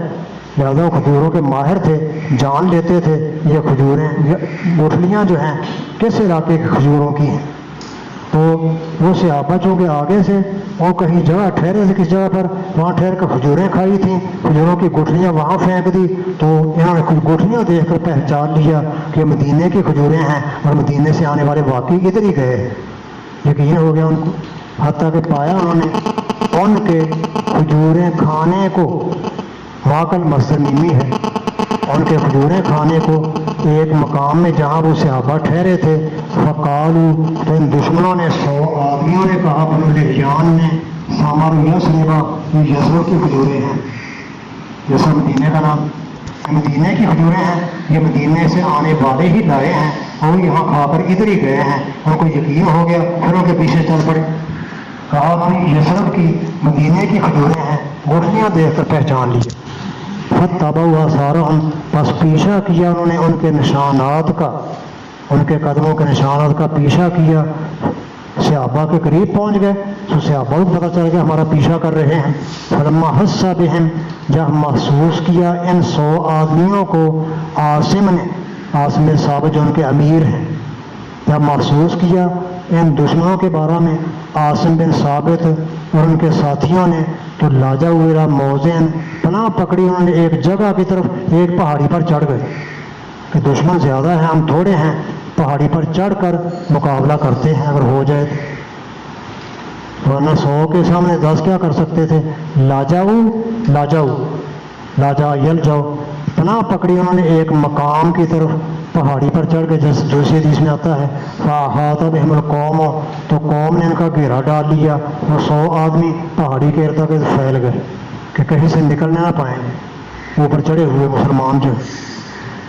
لہٰذا وہ کھجوروں کے ماہر تھے، جان لیتے تھے یہ کھجوریں گٹھلیاں جو ہیں کس علاقے کی کھجوروں کی ہیں. تو وہ صحابہ چونکہ آگے سے اور کہیں جگہ ٹھہرے تھے کس جگہ پر، وہاں ٹھہر کر کھجوریں کھائی تھیں، کھجوروں کی گٹھلیاں وہاں پھینک دی. تو انہوں نے گٹھلیاں دیکھ کر پہچان لیا کہ مدینے کی کھجوریں ہیں اور مدینے سے آنے والے واقعی ادھر ہی گئے. یقین ہو گیا ان کو. حتیٰ کہ پایا انہوں نے ان کے کھجوریں کھانے کو، واقعی مصدر میمی ہے، ان کے کھجوریں کھانے کو ایک مقام میں جہاں وہ صحابہ ٹھہرے تھے. فقالوا، تو ان دشمنوں نے 100 آدمیوں نے کہا بنو لحیان نے، ثمر یثرب، یہ یثرب کی کھجوریں ہیں، یثرب مدینے کا نام، مدینے کی کھجوریں ہیں، یہ مدینے سے آنے والے ہی لائے ہیں اور یہاں کھا کر ادھر ہی گئے ہیں. ان کو یقین ہو گیا، پھر ان کے پیچھے چل پڑے. کہا بھائی یثرب کی مدینے کی کھجوریں ہیں، گٹھلیاں دیکھ کر پہچان لی. فتبعوا آثارہم، پس پیچھا کیا انہوں نے ان کے نشانات کا، ان کے قدموں کے نشانات کا پیچھا کیا. صحابہ کے قریب پہنچ گئے تو صحابہ کو پتہ چل گیا ہمارا پیچھا کر رہے ہیں. فلما حس بہم، جب محسوس کیا ان 100 آدمیوں کو عاصم نے، عاصم ثابت جو ان کے امیر ہیں، جب محسوس کیا ان دشمنوں کے بارے میں عاصم بن ثابت اور ان کے ساتھیوں نے تو لاجا ویرا موزین پناہ پکڑی، انہوں نے ایک جگہ کی طرف ایک پہاڑی پر چڑھ گئے کہ دشمن زیادہ ہیں ہم تھوڑے ہیں، پہاڑی پر چڑھ کر مقابلہ کرتے ہیں اگر ہو جائے ورنہ 100 کے سامنے 10 کیا کر سکتے تھے۔ لاجا یل جاؤ، پناہ پکڑی انہوں نے ایک مقام کی طرف پہاڑی پر چڑھ گئے، جیسے دوسری حدیث میں آتا ہے فاحاط بہم القوم، تو قوم نے ان کا گھیرا ڈال لیا اور 100 آدمی پہاڑی کے ارد گرد پھیل گئے کہ کہیں سے نکلنے نہ پائیں، اوپر چڑھے ہوئے مسلمان جو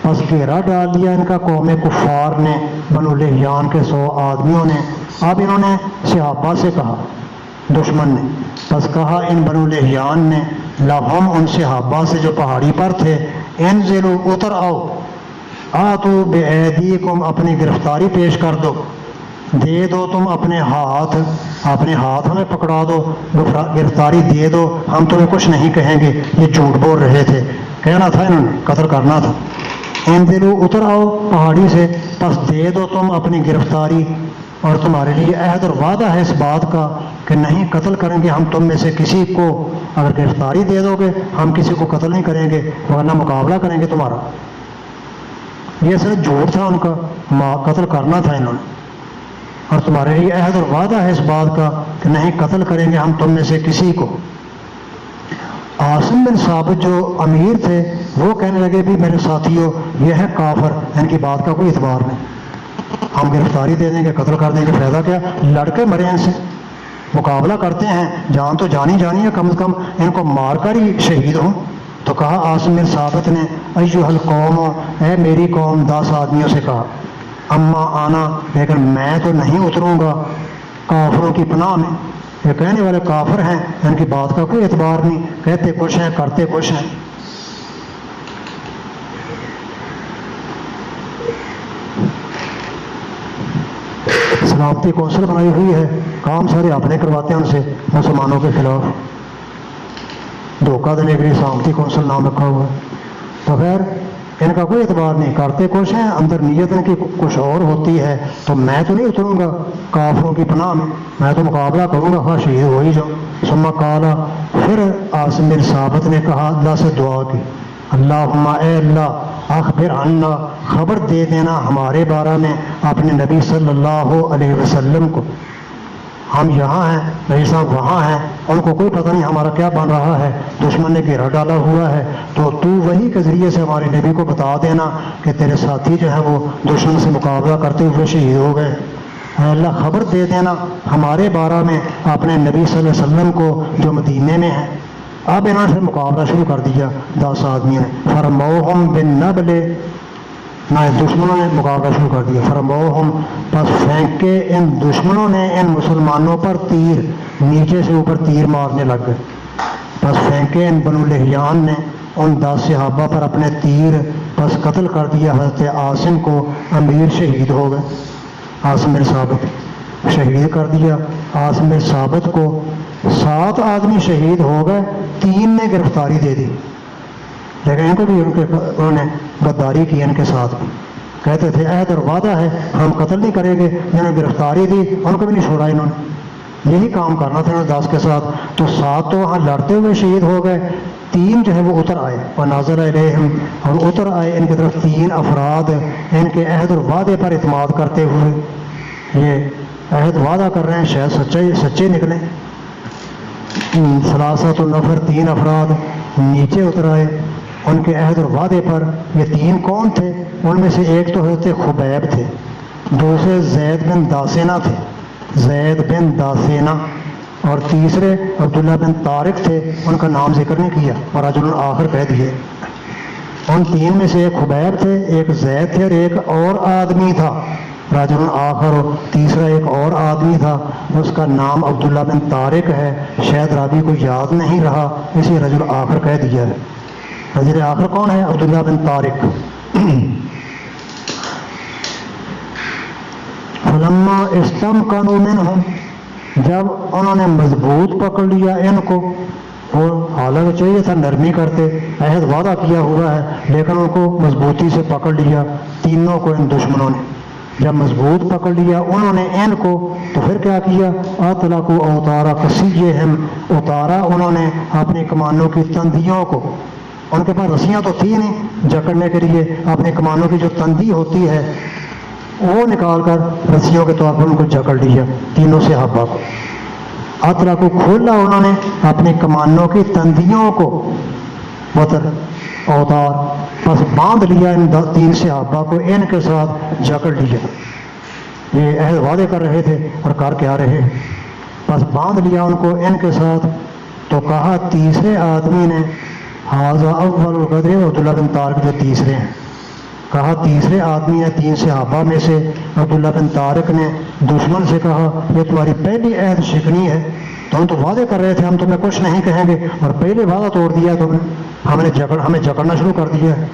بس گھیرا ڈال دیا ان کا قوم کفار نے، بنو لحیان کے 100 آدمیوں نے۔ اب انہوں نے صحابہ سے کہا، دشمن نے بس کہا ان بنو لحیان نے لہم، ان صحابہ سے جو پہاڑی پر تھے، انزلوا اتر آؤ، آتوا بایدیکم، اپنی گرفتاری پیش کر دو، دے دو تم اپنے ہاتھ ہمیں پکڑا دو، گرفتاری دے دو، ہم تمہیں کچھ نہیں کہیں گے۔ یہ جھوٹ بول رہے تھے، کہنا تھا انہوں نے قتل کرنا تھا۔ انزلوا اتر آؤ پہاڑی سے، پس دے دو تم اپنی گرفتاری، اور تمہارے لیے عہد اور وعدہ ہے اس بات کا کہ نہیں قتل کریں گے ہم تم میں سے کسی کو، اگر گرفتاری دے دو گے ہم کسی کو قتل نہیں کریں گے ورنہ مقابلہ کریں گے تمہارا۔ یہ صرف جھوٹ تھا ان کا، قتل کرنا تھا انہوں نے، اور تمہارے لیے عہد اور وعدہ ہے اس بات کا کہ نہیں قتل کریں گے ہم تم میں سے کسی کو۔ عاصم بن ثابت جو امیر تھے وہ کہنے لگے بھی میرے ساتھیوں یہ ہے کافر، ان کی بات کا کوئی اعتبار نہیں، ہم گرفتاری دے دیں گے قتل کر دیں گے، فائدہ کیا، لڑکے مرے ان سے، مقابلہ کرتے ہیں، جان تو جانی ہے، کم از کم ان کو مار کر ہی شہید ہوں۔ تو کہا عاصم بن ثابت نے ایھا القوم، اے میری قوم، 10 آدمیوں سے کہا، اما آنا، لیکن میں تو نہیں اتروں گا کافروں کی پناہ میں، یہ کہنے والے کافر ہیں، ان کی بات کا کوئی اعتبار نہیں، کہتے کچھ ہیں کرتے کچھ ہیں۔ سلامتی کونسل بنائی ہوئی ہے، کام سارے اپنے کرواتے ہیں ان سے، مسلمانوں کے خلاف دھوکہ دینے کے لیے سلامتی کونسل نام رکھا ہوا ہے۔ تو خیر ان کا کوئی اعتبار نہیں، کرتے کچھ ہیں، اندر نیت ان کی کچھ اور ہوتی ہے۔ تو میں تو نہیں اتروں گا کافروں کی پناہ میں تو مقابلہ کروں گا، ہاں شہید ہو ہی جاؤ۔ ثم قال، پھر عاصم بن ثابت نے کہا، اللہ سے دعا کی، اللہم، اے اللہ، اخبر عنا، خبر دے دینا ہمارے بارے میں اپنے نبی صلی اللہ علیہ وسلم کو، ہم یہاں ہیں نبی صاحب وہاں ہیں، ان کو کوئی پتہ نہیں ہمارا کیا بن رہا ہے، دشمن نے گھیرا ڈالا ہوا ہے، تو وہی کے ذریعے سے ہمارے نبی کو بتا دینا کہ تیرے ساتھی جو ہیں وہ دشمن سے مقابلہ کرتے ہوئے شہید ہو گئے۔ اے اللہ خبر دے دینا ہمارے بارے میں اپنے نبی صلی اللہ علیہ وسلم کو جو مدینے میں ہیں۔ اب انہوں نے مقابلہ شروع کر دیا 10 آدمیوں نے، فرموہم بالنبل، نہ دشمنوں نے مقابلہ شروع کر دیا، فرموہم، پس پھینکے ان دشمنوں نے ان مسلمانوں پر تیر، نیچے سے اوپر تیر مارنے لگ گئے، پس پھینکے ان بنو لحیان نے ان 10 صحابہ پر اپنے تیر، پس قتل کر دیا حضرت عاصم کو، امیر شہید ہو گئے، عاصم بن ثابت شہید کر دیا عاصم بن ثابت کو۔ 7 آدمی شہید ہو گئے، 3 نے گرفتاری دے دی، لیکن ان کو بھی انہوں نے غداری کی، ان کے ساتھ کہتے تھے عہد اور وعدہ ہے ہم قتل نہیں کریں گے، جنہوں نے گرفتاری دی ان کو بھی نہیں چھوڑا، انہوں نے یہی کام کرنا تھا 10 کے ساتھ۔ تو 7 تو وہاں لڑتے ہوئے شہید ہو گئے، 3 جو ہے وہ اتر آئے، اور نازل علیہم، اور اتر آئے ان کی طرف 3 افراد، ان کے عہد اور وعدے پر اعتماد کرتے ہوئے، یہ عہد وعدہ کر رہے ہیں شاید سچے نکلیں۔ ثلاثۃ النفر، 3 افراد نیچے اتر آئے ان کے عہد اور وعدے پر۔ یہ 3 کون تھے؟ ان میں سے ایک تو حضرت خبیب تھے، دوسرے زید بن داسینہ تھے، زید بن داسینہ، اور تیسرے عبداللہ بن طارق تھے، ان کا نام ذکر نہیں کیا اور رجل آخر کہہ دیے۔ ان 3 میں سے ایک خبیب تھے، ایک زید تھے، اور ایک اور آدمی تھا رجل آخر، تیسرا ایک اور آدمی تھا، اس کا نام عبداللہ بن طارق ہے، شاید راوی کو یاد نہیں رہا اسی رجل آخر کہہ دیا ہے۔ رجل آخر کون ہے؟ عبداللہ بن طارق۔ فلما استمکنوا منہم، جب انہوں نے مضبوط پکڑ لیا ان کو، وہ حالانکہ چاہیے تھا نرمی کرتے، عہد وعدہ کیا ہوا ہے، لیکن ان کو مضبوطی سے پکڑ لیا، تینوں کو ان دشمنوں نے، جب مضبوط پکڑ لیا انہوں نے ان کو تو پھر کیا کیا؟ اطلقوا اوتارا کسیہم، اتارا انہوں نے اپنی کمانوں کی تندیوں کو. ان کے پاس رسیاں تو تھی نہیں جکڑنے کے لیے، اپنے کمانوں کی جو تندی ہوتی ہے وہ نکال کر رسیوں کے طور پر ان کو جکڑ لیا تینوں صحابہ کو. اطلقوا کھولا انہوں نے اپنی کمانوں کی تندیوں کو، وتر اوتار، بس باندھ لیا ان تین صحابہ کو، ان کے ساتھ جکڑ لیا. یہ عہد وعدے کر رہے تھے اور کر کے آ رہے ہیں، بس باندھ لیا ان کو ان کے ساتھ. تو کہا تیسرے آدمی نے، حاضہ اول الغدر، عبداللہ بن طارق جو تیسرے ہیں، کہا تیسرے آدمی نے تین صحابہ میں سے عبداللہ بن طارق نے دشمن سے کہا یہ تمہاری پہلی عہد شکنی ہے، تو ہم تو وعدے کر رہے تھے ہم تمہیں کچھ نہیں کہیں گے اور پہلے وعدہ توڑ دیا تم نے، ہمیں جکڑنا شروع کر دیا ہے.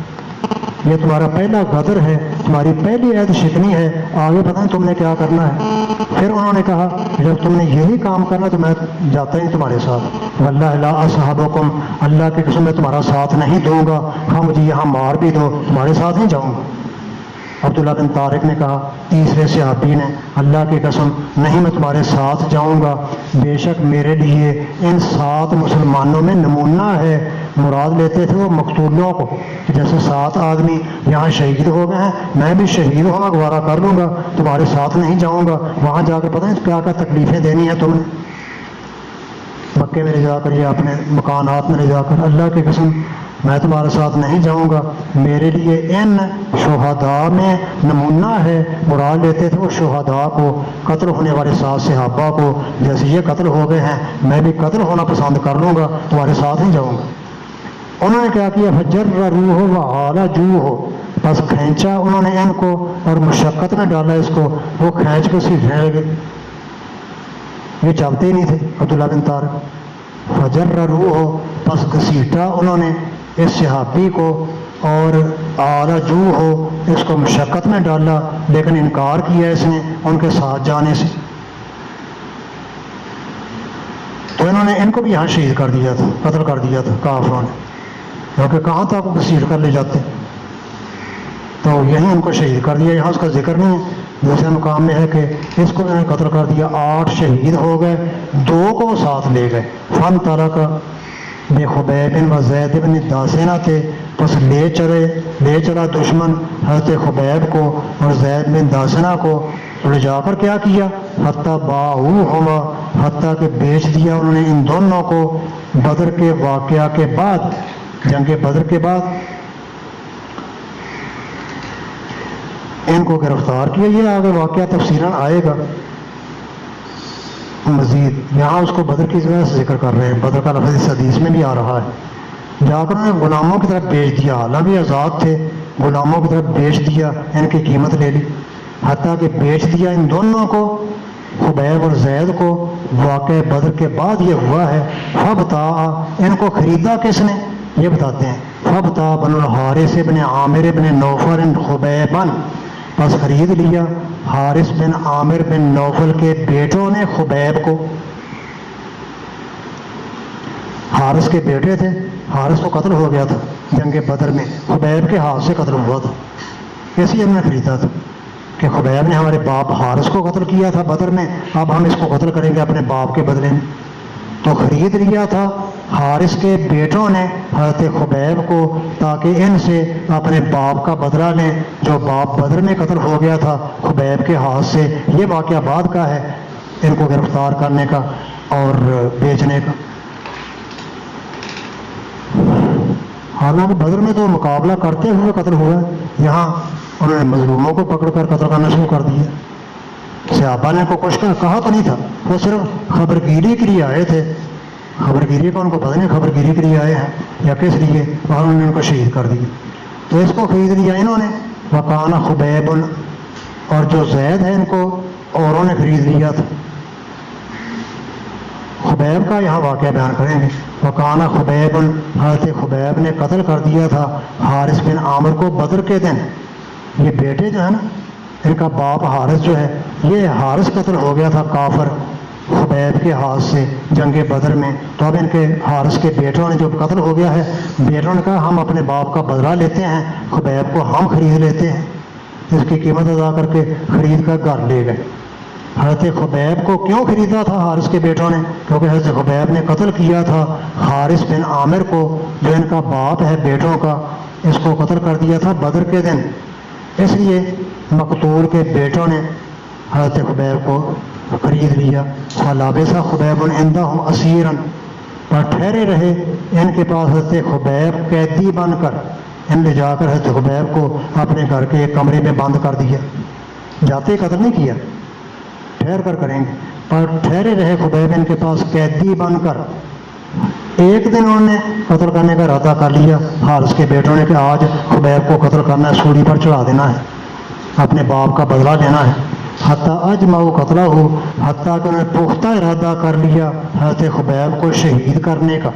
یہ تمہارا پہلا غدر ہے، تمہاری پہلی عہد شکنی ہے، آگے پتہ نہیں تم نے کیا کرنا ہے. پھر انہوں نے کہا جب تم نے یہی کام کرنا تو میں جاتا ہی تمہارے ساتھ. واللہ لا اصحابکم، اللہ کی قسم میں تمہارا ساتھ نہیں دوں گا، ہاں مجھے یہاں مار بھی دو تمہارے ساتھ نہیں جاؤں گا. عبداللہ بن طارق نے کہا تیسرے صحابی نے، اللہ کی قسم نہیں میں تمہارے ساتھ جاؤں گا، بے شک میرے لیے ان 7 مسلمانوں میں نمونہ ہے. مراد لیتے تھے وہ مقتولوں کو، جیسے 7 آدمی یہاں شہید ہو گئے ہیں، میں بھی شہید ہونا گوارا کر لوں گا، تمہارے ساتھ نہیں جاؤں گا. وہاں جا کے پتہ نہیں کیا کیا تکلیفیں دینی ہیں تم نے، مکے میں لے جا کر یا اپنے مکانات میں لے جا کر. اللہ کی قسم میں تمہارے ساتھ نہیں جاؤں گا، میرے لیے ان شہداء میں نمونہ ہے. مراد لیتے تھے وہ شہداء کو، قتل ہونے والے 7 صحابہ کو، جیسے یہ قتل ہو گئے ہیں میں بھی قتل ہونا پسند کر لوں گا، تمہارے ساتھ نہیں جاؤں گا. انہوں نے کیا کیا؟ فجر روح وعال جو ہو، بس کھینچا انہوں نے ان کو اور مشقت میں ڈالا اس کو، وہ کھینچ کے اسی پھیل گئے. یہ چلتے ہی نہیں تھے عبداللہ بن طارق. فجر روح ہو، بس گھسیٹا انہوں نے اس صحابی کو اور آل جو ہو، اس کو مشقت میں ڈالا، لیکن انکار کیا اس نے ان کے ساتھ جانے سے. تو انہوں نے ان کو بھی یہاں شہید کر دیا تھا، قتل کر دیا تھا کافروں نے، کیونکہ کہاں تک وہ گھسیٹ کر لے جاتے، تو یہیں ان کو شہید کر دیا. یہاں اس کا ذکر نہیں ہے، دوسرے مقام میں ہے کہ اس کو انہوں نے قتل کر دیا. 8 شہید ہو گئے، 2 کو ساتھ لے گئے. فن ترک بے خبیب و زید بن داسنہ تھے، بس لے چلا دشمن حضرت خبیب کو اور زید بن داسنہ کو. لے جا کر کیا کیا؟ حتیٰ باعوہما، حتیٰ کہ بیچ دیا انہوں نے ان دونوں کو بدر کے واقعہ کے بعد، جنگ بدر کے بعد ان کو گرفتار کیا. یہ آگے واقعہ تفصیلاً آئے گا مزید، یہاں اس کو بدر کی وجہ سے ذکر کر رہے ہیں. بدر کا لفظ اس حدیث میں بھی آ رہا ہے. جا کر انہوں نے غلاموں کی طرف بیچ دیا، حالانکہ آزاد تھے، غلاموں کی طرف بیچ دیا، ان کی قیمت لے لی. حتیٰ کہ بیچ دیا ان دونوں کو، خبیب اور زید کو. واقع بدر کے بعد یہ ہوا ہے. فبتاع، ان کو خریدا کس نے؟ یہ بتاتے ہیں. فبتاع بن الحارث بن عامر بن نوفل خبیبن، بس خرید لیا حارث بن عامر بن نوفل کے بیٹوں نے خبیب کو. حارث کے بیٹے تھے، حارث تو قتل ہو گیا تھا جنگ بدر میں، خبیب کے ہاتھ سے قتل ہوا تھا. ایسے ہم نے خریدا تھا کہ خبیب نے ہمارے باپ حارث کو قتل کیا تھا بدر میں، اب ہم اس کو قتل کریں گے اپنے باپ کے بدلے میں. تو خرید لیا تھا حارث کے بیٹوں نے حضرت خبیب کو، تاکہ ان سے اپنے باپ کا بدلہ لیں جو باپ بدر میں قتل ہو گیا تھا خبیب کے ہاتھ سے. یہ واقعہ بعد کا ہے ان کو گرفتار کرنے کا اور بیچنے کا. حالانکہ بدر میں تو مقابلہ کرتے ہوئے قتل ہوا ہے، یہاں انہوں نے مظلوموں کو پکڑ کر قتل کرنا شروع کر دیا. صحابہ نے کو کچھ کہا تو نہیں تھا، وہ صرف خبرگیری کے لیے آئے تھے. خبرگیری کا ان کو پتہ نہیں خبرگیری کے لیے آئے ہیں یا کس لیے، اور انہوں نے ان کو شہید کر دیا. تو اس کو خرید لیا انہوں نے. وکان خبیب، اور جو زید ہے ان کو اوروں نے خرید لیا تھا. خبیب کا یہاں واقعہ بیان کریں گے. وکان خبیب، حضرت خبیب نے قتل کر دیا تھا حارث بن عامر کو بدر کے دن. یہ بیٹے جو ہے نا، ان کا باپ حارث جو ہے، یہ حارث قتل ہو گیا تھا کافر خبیب کے ہاتھ سے جنگ بدر میں. تو اب ان کے حارث کے بیٹوں نے جو قتل ہو گیا ہے، بیٹوں نے کہا ہم اپنے باپ کا بدلہ لیتے ہیں، خبیب کو ہم خرید لیتے ہیں. اس کی قیمت ادا کر کے خرید کر گھر لے گئے۔ حضرت خبیب کو کیوں خریدا تھا حارث کے بیٹوں نے؟ کیونکہ حضرت خبیب نے قتل کیا تھا حارث بن عامر کو، جو ان کا باپ ہے بیٹوں کا، اس کو قتل کر دیا تھا بدر کے دن۔ اس لیے مقتول کے بیٹوں نے حضرت خبیب کو خرید لیا۔ فلابث خبیب عندہم اسیرا، پر ٹھہرے رہے ان کے پاس حضرت خبیب قیدی بن کر۔ ان لے جا کر حضرت خبیب کو اپنے گھر کے ایک کمرے میں بند کر دیا، جاتے ہی قتل نہیں کیا، ٹھہر کر کریں گے، پر ٹھہرے رہے خبیب ان کے پاس قیدی بن کر۔ ایک دن انہوں نے قتل کرنے کا ارادہ کر لیا حارث کے بیٹوں نے کہ آج خبیب کو قتل کرنا ہے، سولی پر چڑھا دینا ہے، اپنے باپ کا بدلہ لینا ہے۔ حتیٰ اجمعوا قتلہ، حتیٰ کہ انہوں نے پختہ ارادہ کر لیا حضرت خبیب کو شہید کرنے کا۔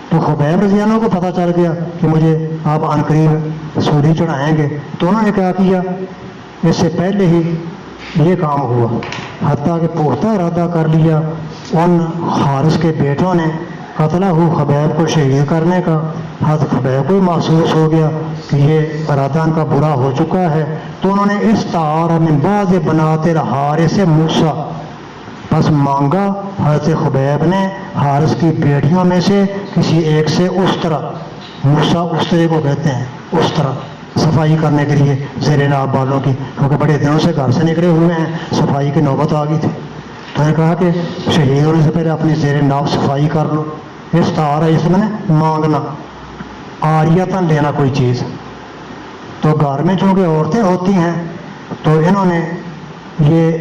تو خبیب رضی اللہ عنہ کو پتہ چل گیا کہ مجھے آپ عنقریب سولی چڑھائیں گے، تو انہوں نے کیا کیا، اس سے پہلے ہی یہ کام ہوا، حتیٰ کہ پختہ ارادہ کر لیا ان حارث کے بیٹوں نے قتلہ خبیب کو شہید کرنے کا۔ حضرت خبیب کو محسوس ہو گیا کہ یہ ارادہ ان کا برا ہو چکا ہے، تو انہوں نے استعار من بعض بنات الحارث موسیٰ، بس مانگا حضرت خبیب نے حارث کی بیٹیوں میں سے کسی ایک سے استرا، موسیٰ استرے کو کہتے ہیں، استرا صفائی کرنے کے لیے زیر ناب بالوں کی، کیونکہ بڑے دنوں سے گھر سے نکلے ہوئے ہیں، صفائی کی نوبت آ گئی تھی، تو نے کہا کہ شہید ہونے سے پہلے اپنی زیر ناب صفائی کر لو۔ استعارہ اس میں مانگنا، عاریتاً لینا کوئی چیز۔ تو گھر میں چونکہ عورتیں ہوتی ہیں تو انہوں نے یہ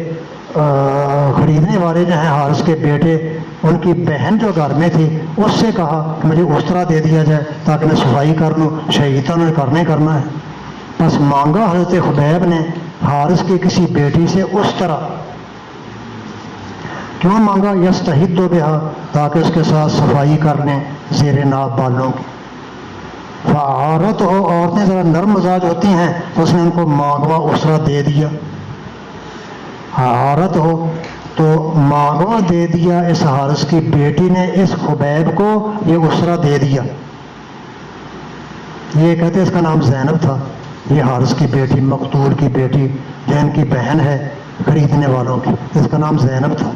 خریدنے والے جو ہیں حارث کے بیٹے، ان کی بہن جو گھر میں تھی اس سے کہا کہ مجھے استرا دے دیا جائے تاکہ میں صفائی کر لوں، شہید تو انہیں کرنا ہے۔ بس مانگا حضرت خبیب نے حارث کی کسی بیٹی سے استرا۔ کیوں مانگا؟ یستحد بہا، تاکہ اس کے ساتھ صفائی کر لیں زیر ناب بالوں کی۔ فعارت ہو، عورتیں ذرا نرم مزاج ہوتی ہیں، تو اس نے ان کو مانگوا اسرا دے دیا۔ عارت ہو تو مانگوا دے دیا اس حارث کی بیٹی نے اس خبیب کو، یہ اسرا دے دیا۔ یہ کہتے ہیں اس کا نام زینب تھا، یہ حارث کی بیٹی، مقتول کی بیٹی جو ان کی بہن ہے خریدنے والوں کی، اس کا نام زینب تھا۔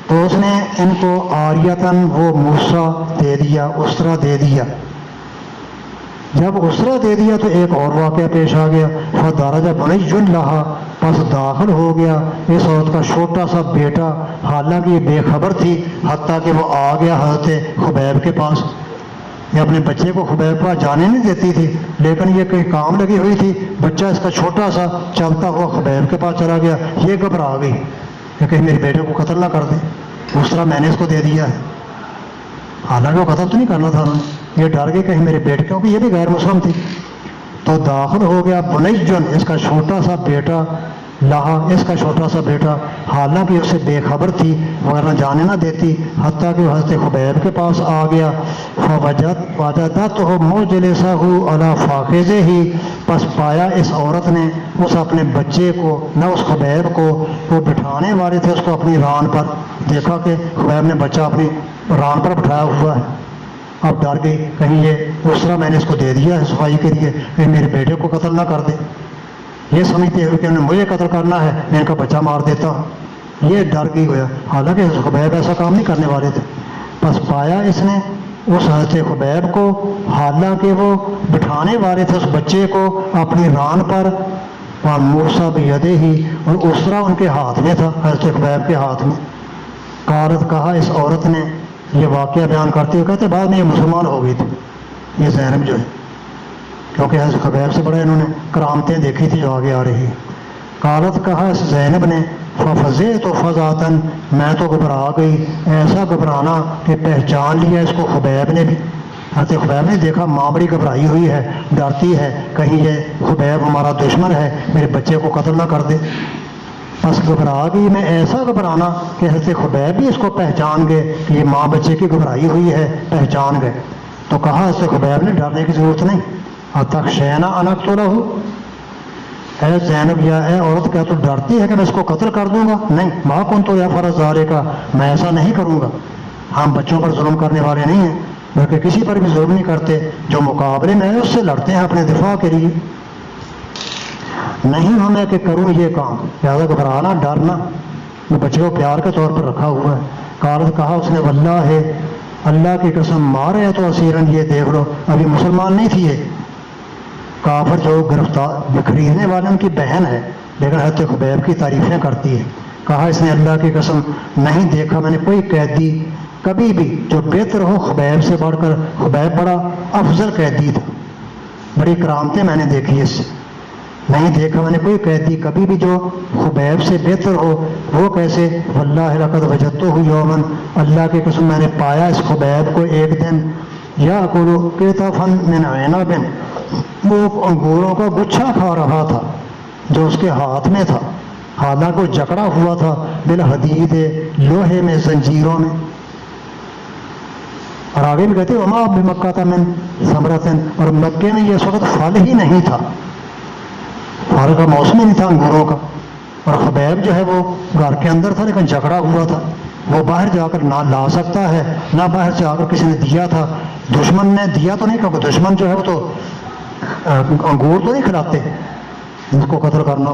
تو اس نے ان کو عاریتاً وہ موسیٰ دے دیا، اسرا دے دیا۔ جب اسرا دے دیا تو ایک اور واقعہ پیش آ گیا، فدارج بنی لہا، پس داخل ہو گیا اس عورت کا چھوٹا سا بیٹا، حالانکہ یہ بے خبر تھی، حتیٰ کہ وہ آ گیا حضرت خبیب کے پاس۔ یہ اپنے بچے کو خبیب کے پاس جانے نہیں دیتی تھی، لیکن یہ کہیں کام لگی ہوئی تھی، بچہ اس کا چھوٹا سا چلتا ہوا خبیب کے پاس چلا گیا۔ یہ گھبرا گئی کہ کہیں میرے بیٹے کو قتل نہ کر دے، اسرا میں نے اس کو دے دیا ہے، حالانکہ وہ قتل تو نہیں کرنا تھا انہوں نے۔ یہ ڈر گئے کہیں میرے بیٹے، کیونکہ یہ بھی غیر مسلم تھی۔ تو داخل ہو گیا بنیجن، اس کا چھوٹا سا بیٹا، لہا، اس کا چھوٹا سا بیٹا، حالانکہ اسے بے خبر تھی ورنہ جانے نہ دیتی، حتیٰ کہ حضرت خبیب کے پاس آ گیا۔ فوجدتہ مجلسہ علی فاخذہ، پس پایا اس عورت نے اس اپنے بچے کو، نہ اس خبیب کو، وہ بٹھانے والے تھے اس کو اپنی ران پر، دیکھا کہ خبیب نے بچہ اپنی ران پر بٹھایا ہوا ہے، اب ڈر گئی کہیں یہ اسرا میں نے اس کو دے دیا ہے صفائی کے لیے، کہیں میرے بیٹے کو قتل نہ کر دے، یہ سمجھتے ہوئے کہ انہوں نے مجھے قتل کرنا ہے، میں ان کا بچہ مار دیتا ہوں، یہ ڈر گئی گویا، حالانکہ خبیب ایسا کام نہیں کرنے والے تھے۔ بس پایا اس نے اس حضرت خبیب کو، حالانکہ وہ بٹھانے والے تھے اس بچے کو اپنی ران پر، اور موسیٰ بیدہ ہی، اور اسرا ان کے ہاتھ میں تھا، حضرت خبیب کے ہاتھ میں۔ قالت، کہا اس عورت نے، یہ واقعہ بیان کرتے ہوئے کہتے بعد میں یہ مسلمان ہو گئی تھی، یہ زینب جو ہے، کیونکہ حضرت خبیب سے بڑا انہوں نے کرامتیں دیکھی تھی جو آگے آ رہی ہے۔ قالت، کہا اس زینب نے، ففزعت فزعۃ، میں تو گھبرا گئی، ایسا گھبرانا کہ پہچان لیا اس کو خبیب نے بھی۔ حضرت خبیب نے دیکھا ماں بڑی گھبرائی ہوئی ہے، ڈرتی ہے کہیں یہ خبیب ہمارا دشمن ہے، میرے بچے کو قتل نہ کر دے۔ بس گھبرا گئی میں، ایسا گھبرانا کہ حضرت خبیب بھی اس کو پہچان گئے کہ یہ ماں بچے کی گھبرائی ہوئی ہے، پہچان گئے۔ تو کہا حضرت خبیب نے ڈرنے کی ضرورت نہیں، اتخشینا ان اقتلہ، اے زینب یا اے عورت کیا تو ڈرتی ہے کہ میں اس کو قتل کر دوں گا؟ نہیں، ما کنت یفعل ذلک، میں ایسا نہیں کروں گا، ہم بچوں پر ظلم کرنے والے نہیں ہیں، بلکہ کسی پر بھی ظلم نہیں کرتے، جو مقابلے میں ہے اس سے لڑتے ہیں اپنے دفاع کے لیے۔ نہیں ہوں میں کہ کروں یہ کام، لہٰذا گھبرانا ڈرنا میں بچے کو پیار کے طور پر رکھا ہوا ہے۔ قالت کہا اس نے واللہ ہے اللہ کی قسم مارے تو اسیرن، یہ دیکھ لو ابھی مسلمان نہیں تھی یہ کافر جو گرفتار خریدنے والے ان کی بہن ہے، لیکن حضرت خبیب کی تعریفیں کرتی ہے۔ کہا اس نے اللہ کی قسم نہیں دیکھا میں نے کوئی قیدی کبھی بھی جو بہتر ہو خبیب سے بڑھ کر، خبیب بڑا افضل قیدی تھا، بڑی کرامتیں میں نے دیکھی اس سے، نہیں دیکھا میں نے کوئی قیدی کبھی بھی جو خبیب سے بہتر ہو۔ وہ کیسے؟ واللہ لقد وجدتہ یوما، اللہ کی قسم میں نے پایا اس خبیب کو ایک دن، یاکل کتفا من عنب، وہ انگوروں کا گچھا کھا رہا تھا جو اس کے ہاتھ میں تھا، حالانکہ وہ جکڑا ہوا تھا بالحدید، لوہے میں، زنجیروں میں۔ اور آگے بھی کہتے وما بمکہ تھا من ثمرۃ، اور مکے میں یہ اس وقت پھل ہی نہیں تھا، پھل کا موسم ہی نہیں تھا انگوروں کا، اور خبیب جو ہے وہ گھر کے اندر تھا لیکن جکڑا ہوا تھا، وہ باہر جا کر نہ لا سکتا ہے نہ باہر جا کر کسی نے دیا تھا، دشمن نے دیا تو نہیں، کیونکہ دشمن جو ہے وہ تو انگور تو نہیں کھلاتے اس کو قتل کرنا،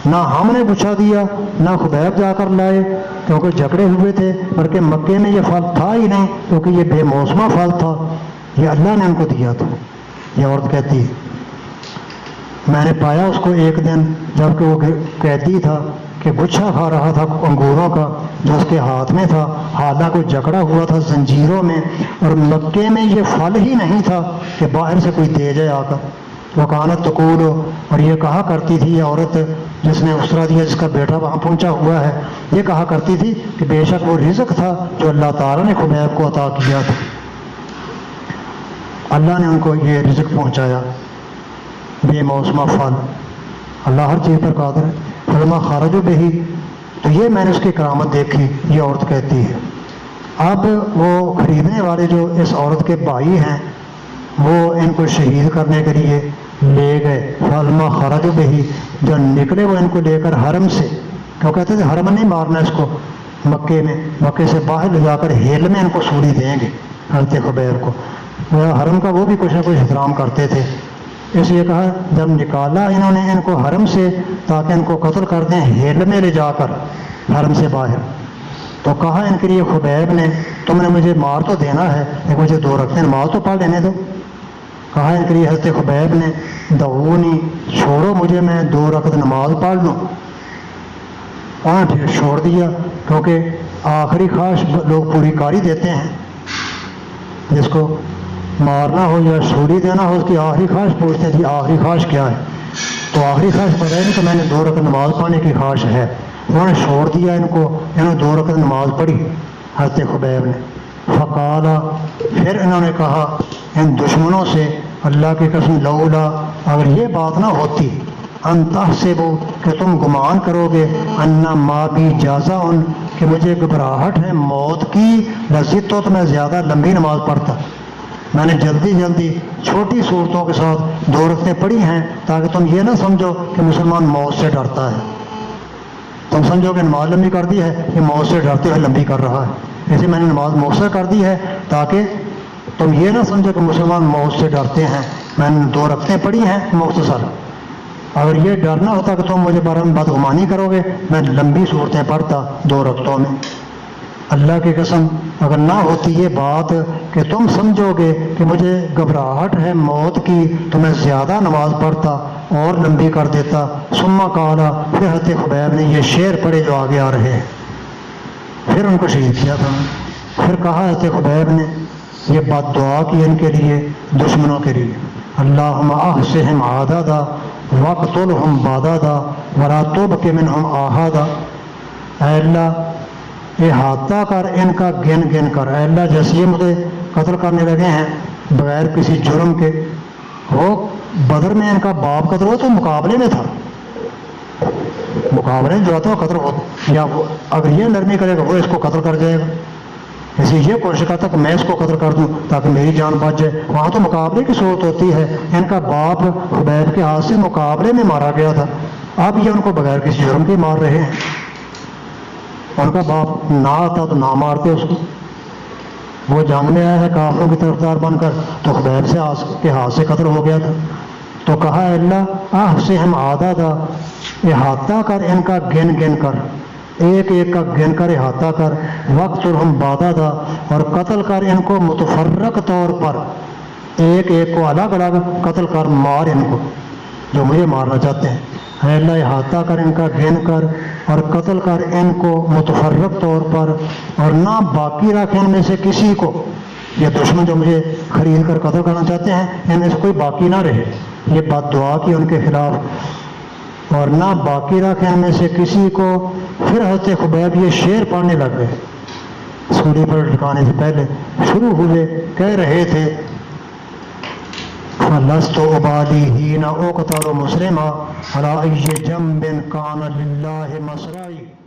نہ ہم نے گچھا دیا نہ خبیب جا کر لائے کیونکہ جکڑے ہوئے تھے، بلکہ مکے میں یہ پھل تھا ہی نہیں کیونکہ یہ بے موسمہ پھل تھا، یہ اللہ نے ان کو دیا تھا۔ یہ عورت کہتی ہے میں نے پایا اس کو ایک دن جب کہ وہ قیدی تھا کہ گچھا کھا رہا تھا انگوروں کا جو اس کے ہاتھ میں تھا، حالانکہ وہ جکڑا ہوا تھا زنجیروں میں، اور مکے میں یہ پھل ہی نہیں تھا کہ باہر سے کوئی دے جائے آ کر۔ وکانت تقول، اور یہ کہا کرتی تھی یہ عورت جس نے اسرا دیا، جس کا بیٹا وہاں پہنچا ہوا ہے، یہ کہا کرتی تھی کہ بے شک وہ رزق تھا جو اللہ تعالیٰ نے خبیب کو عطا کیا تھا، اللہ نے ان کو یہ رزق پہنچایا، بے موسمہ پھل، اللہ ہر چیز پر قادر ہے۔ فلما خرجوا بہ، تو یہ میں نے اس کی کرامت دیکھی، یہ عورت کہتی ہے۔ اب وہ خریدنے والے جو اس عورت کے بھائی ہیں وہ ان کو شہید کرنے کے لیے لے گئے، فلما خرجوا بہ، جو نکلے وہ ان کو لے کر حرم سے، کیوں کہتے تھے حرم نہیں مارنا اس کو، مکے میں، مکے سے باہر لے جا کر ہیل میں ان کو سولی دیں گے حضرت خبیب کو، حرم کا وہ بھی کچھ نہ کچھ احترام کرتے تھے، اس لیے کہا جب نکالا انہوں نے ان کو حرم سے تاکہ ان کو قتل کر دیں ہیل میں لے جا کر حرم سے باہر، تو کہا ان کے لیے خبیب نے تم نے مجھے مار تو دینا ہے لیکن مجھے 2 رکعتیں نماز تو پڑھ لینے دو، کہا ان کے لیے حضرت خبیب نے دعونی، چھوڑو مجھے میں 2 رکعت نماز پڑھ لوں، وہاں پھر چھوڑ دیا، کیونکہ آخری خواہش لوگ پوری کاری دیتے ہیں، جس کو مارنا ہو یا سولی دینا ہو اس کی آخری خواہش پوچھتے تھے آخری خواہش کیا ہے، تو آخری خواہش پتہ نہیں کہ میں نے 2 رکعت نماز پڑھنے کی خواہش ہے، انہوں نے چھوڑ دیا ان کو، انہوں نے 2 رکعت نماز پڑھی حضرت خبیب نے۔ فقال، پھر انہوں نے کہا ان دشمنوں سے اللہ کی قسم لولا، اگر یہ بات نہ ہوتی، ان تحسبوا، کہ تم گمان کرو گے، ان ما بی جازا، کہ مجھے گھبراہٹ ہے موت کی، لذت تو میں زیادہ لمبی نماز پڑھتا، میں نے جلدی جلدی چھوٹی صورتوں کے ساتھ 2 رکعتیں پڑھی ہیں تاکہ تم یہ نہ سمجھو کہ مسلمان موت سے ڈرتا ہے، تم سمجھو کہ نماز لمبی کر دی ہے کہ موت سے ڈرتے ہوئے لمبی کر رہا ہے، اسے میں نے نماز مختصر کر دی ہے تاکہ تم یہ نہ سمجھو کہ مسلمان موت سے ڈرتے ہیں، میں نے 2 رکعتیں پڑھی ہیں مختصر، اگر یہ ڈرنا ہوتا کہ تم مجھے بارے میں بدگمانی کرو گے میں لمبی صورتیں پڑھتا 2 رکعتوں میں، اللہ کی قسم اگر نہ ہوتی یہ بات کہ تم سمجھو گے کہ مجھے گھبراہٹ ہے موت کی تو میں زیادہ نماز پڑھتا اور لمبی کر دیتا۔ ثم قال، پھر حضرت خبیب نے یہ شعر پڑھے جو آگے آ رہے ہیں، پھر ان کو شہید کیا تھا، پھر کہا حضرت خبیب نے یہ بد دعا کی ان کے لیے، دشمنوں کے لیے، اللہم احصہم عددا وقتلہم بددا ولا تبق منہم احدا، اے اللہ احاطہ کر ان کا گن گن کر، اے اللہ جیسے یہ مجھے قتل کرنے لگے ہیں بغیر کسی جرم کے، وہ بدر میں ان کا باپ قتل ہو تو مقابلے میں تھا، مقابلے جو آتا وہ قتل ہو، یا وہ اگر یہ نرمی کرے گا وہ اس کو قتل کر جائے گا، اس لیے یہ کوشش کرتا کہ میں اس کو قتل کر دوں تاکہ میری جان بچ جائے، وہاں تو مقابلے کی صورت ہوتی ہے، ان کا باپ خبیب کے ہاتھ سے مقابلے میں مارا گیا تھا، اب یہ ان کو بغیر کسی جرم کے مار رہے ہیں، ان کا باپ نہ آتا تو نہ مارتے اس کو، وہ جنگ میں آیا ہے کافروں کی طرفدار بن کر تو خبیب سے کے ہاتھ سے قتل ہو گیا تھا، تو کہا اے اللہ احصہم عددا، احاطہ کر ان کا گن گن کر، ایک ایک کا گن کر احاطہ کر، وقتلہم بددا، اور قتل کر ان کو متفرق طور پر، ایک ایک کو الگ الگ قتل کر، مار ان کو جو مجھے مارنا چاہتے ہیں۔ اے اللہ احاطہ کر ان کا گن کر اور قتل کر ان کو متفرق طور پر، اور نہ باقی رکھ ان میں سے کسی کو، یہ دشمن جو مجھے خرید کر قتل کرنا چاہتے ہیں ان میں سے کوئی باقی نہ رہے، یہ بد دعا کی ان کے خلاف، اور نہ باقی رکھ ان میں سے کسی کو۔ پھر حضرت خبیب یہ شعر پڑھنے لگ گئے، سوری پر ٹھکانے سے پہلے شروع ہوئے، کہہ رہے تھے فَلَسْتُ أُبَالِي حِينَ أُقْتَلُ مُسْلِمًا عَلَىٰ أَيِّ جَنبٍ كَانَ لِلَّهِ مَصْرَعِي۔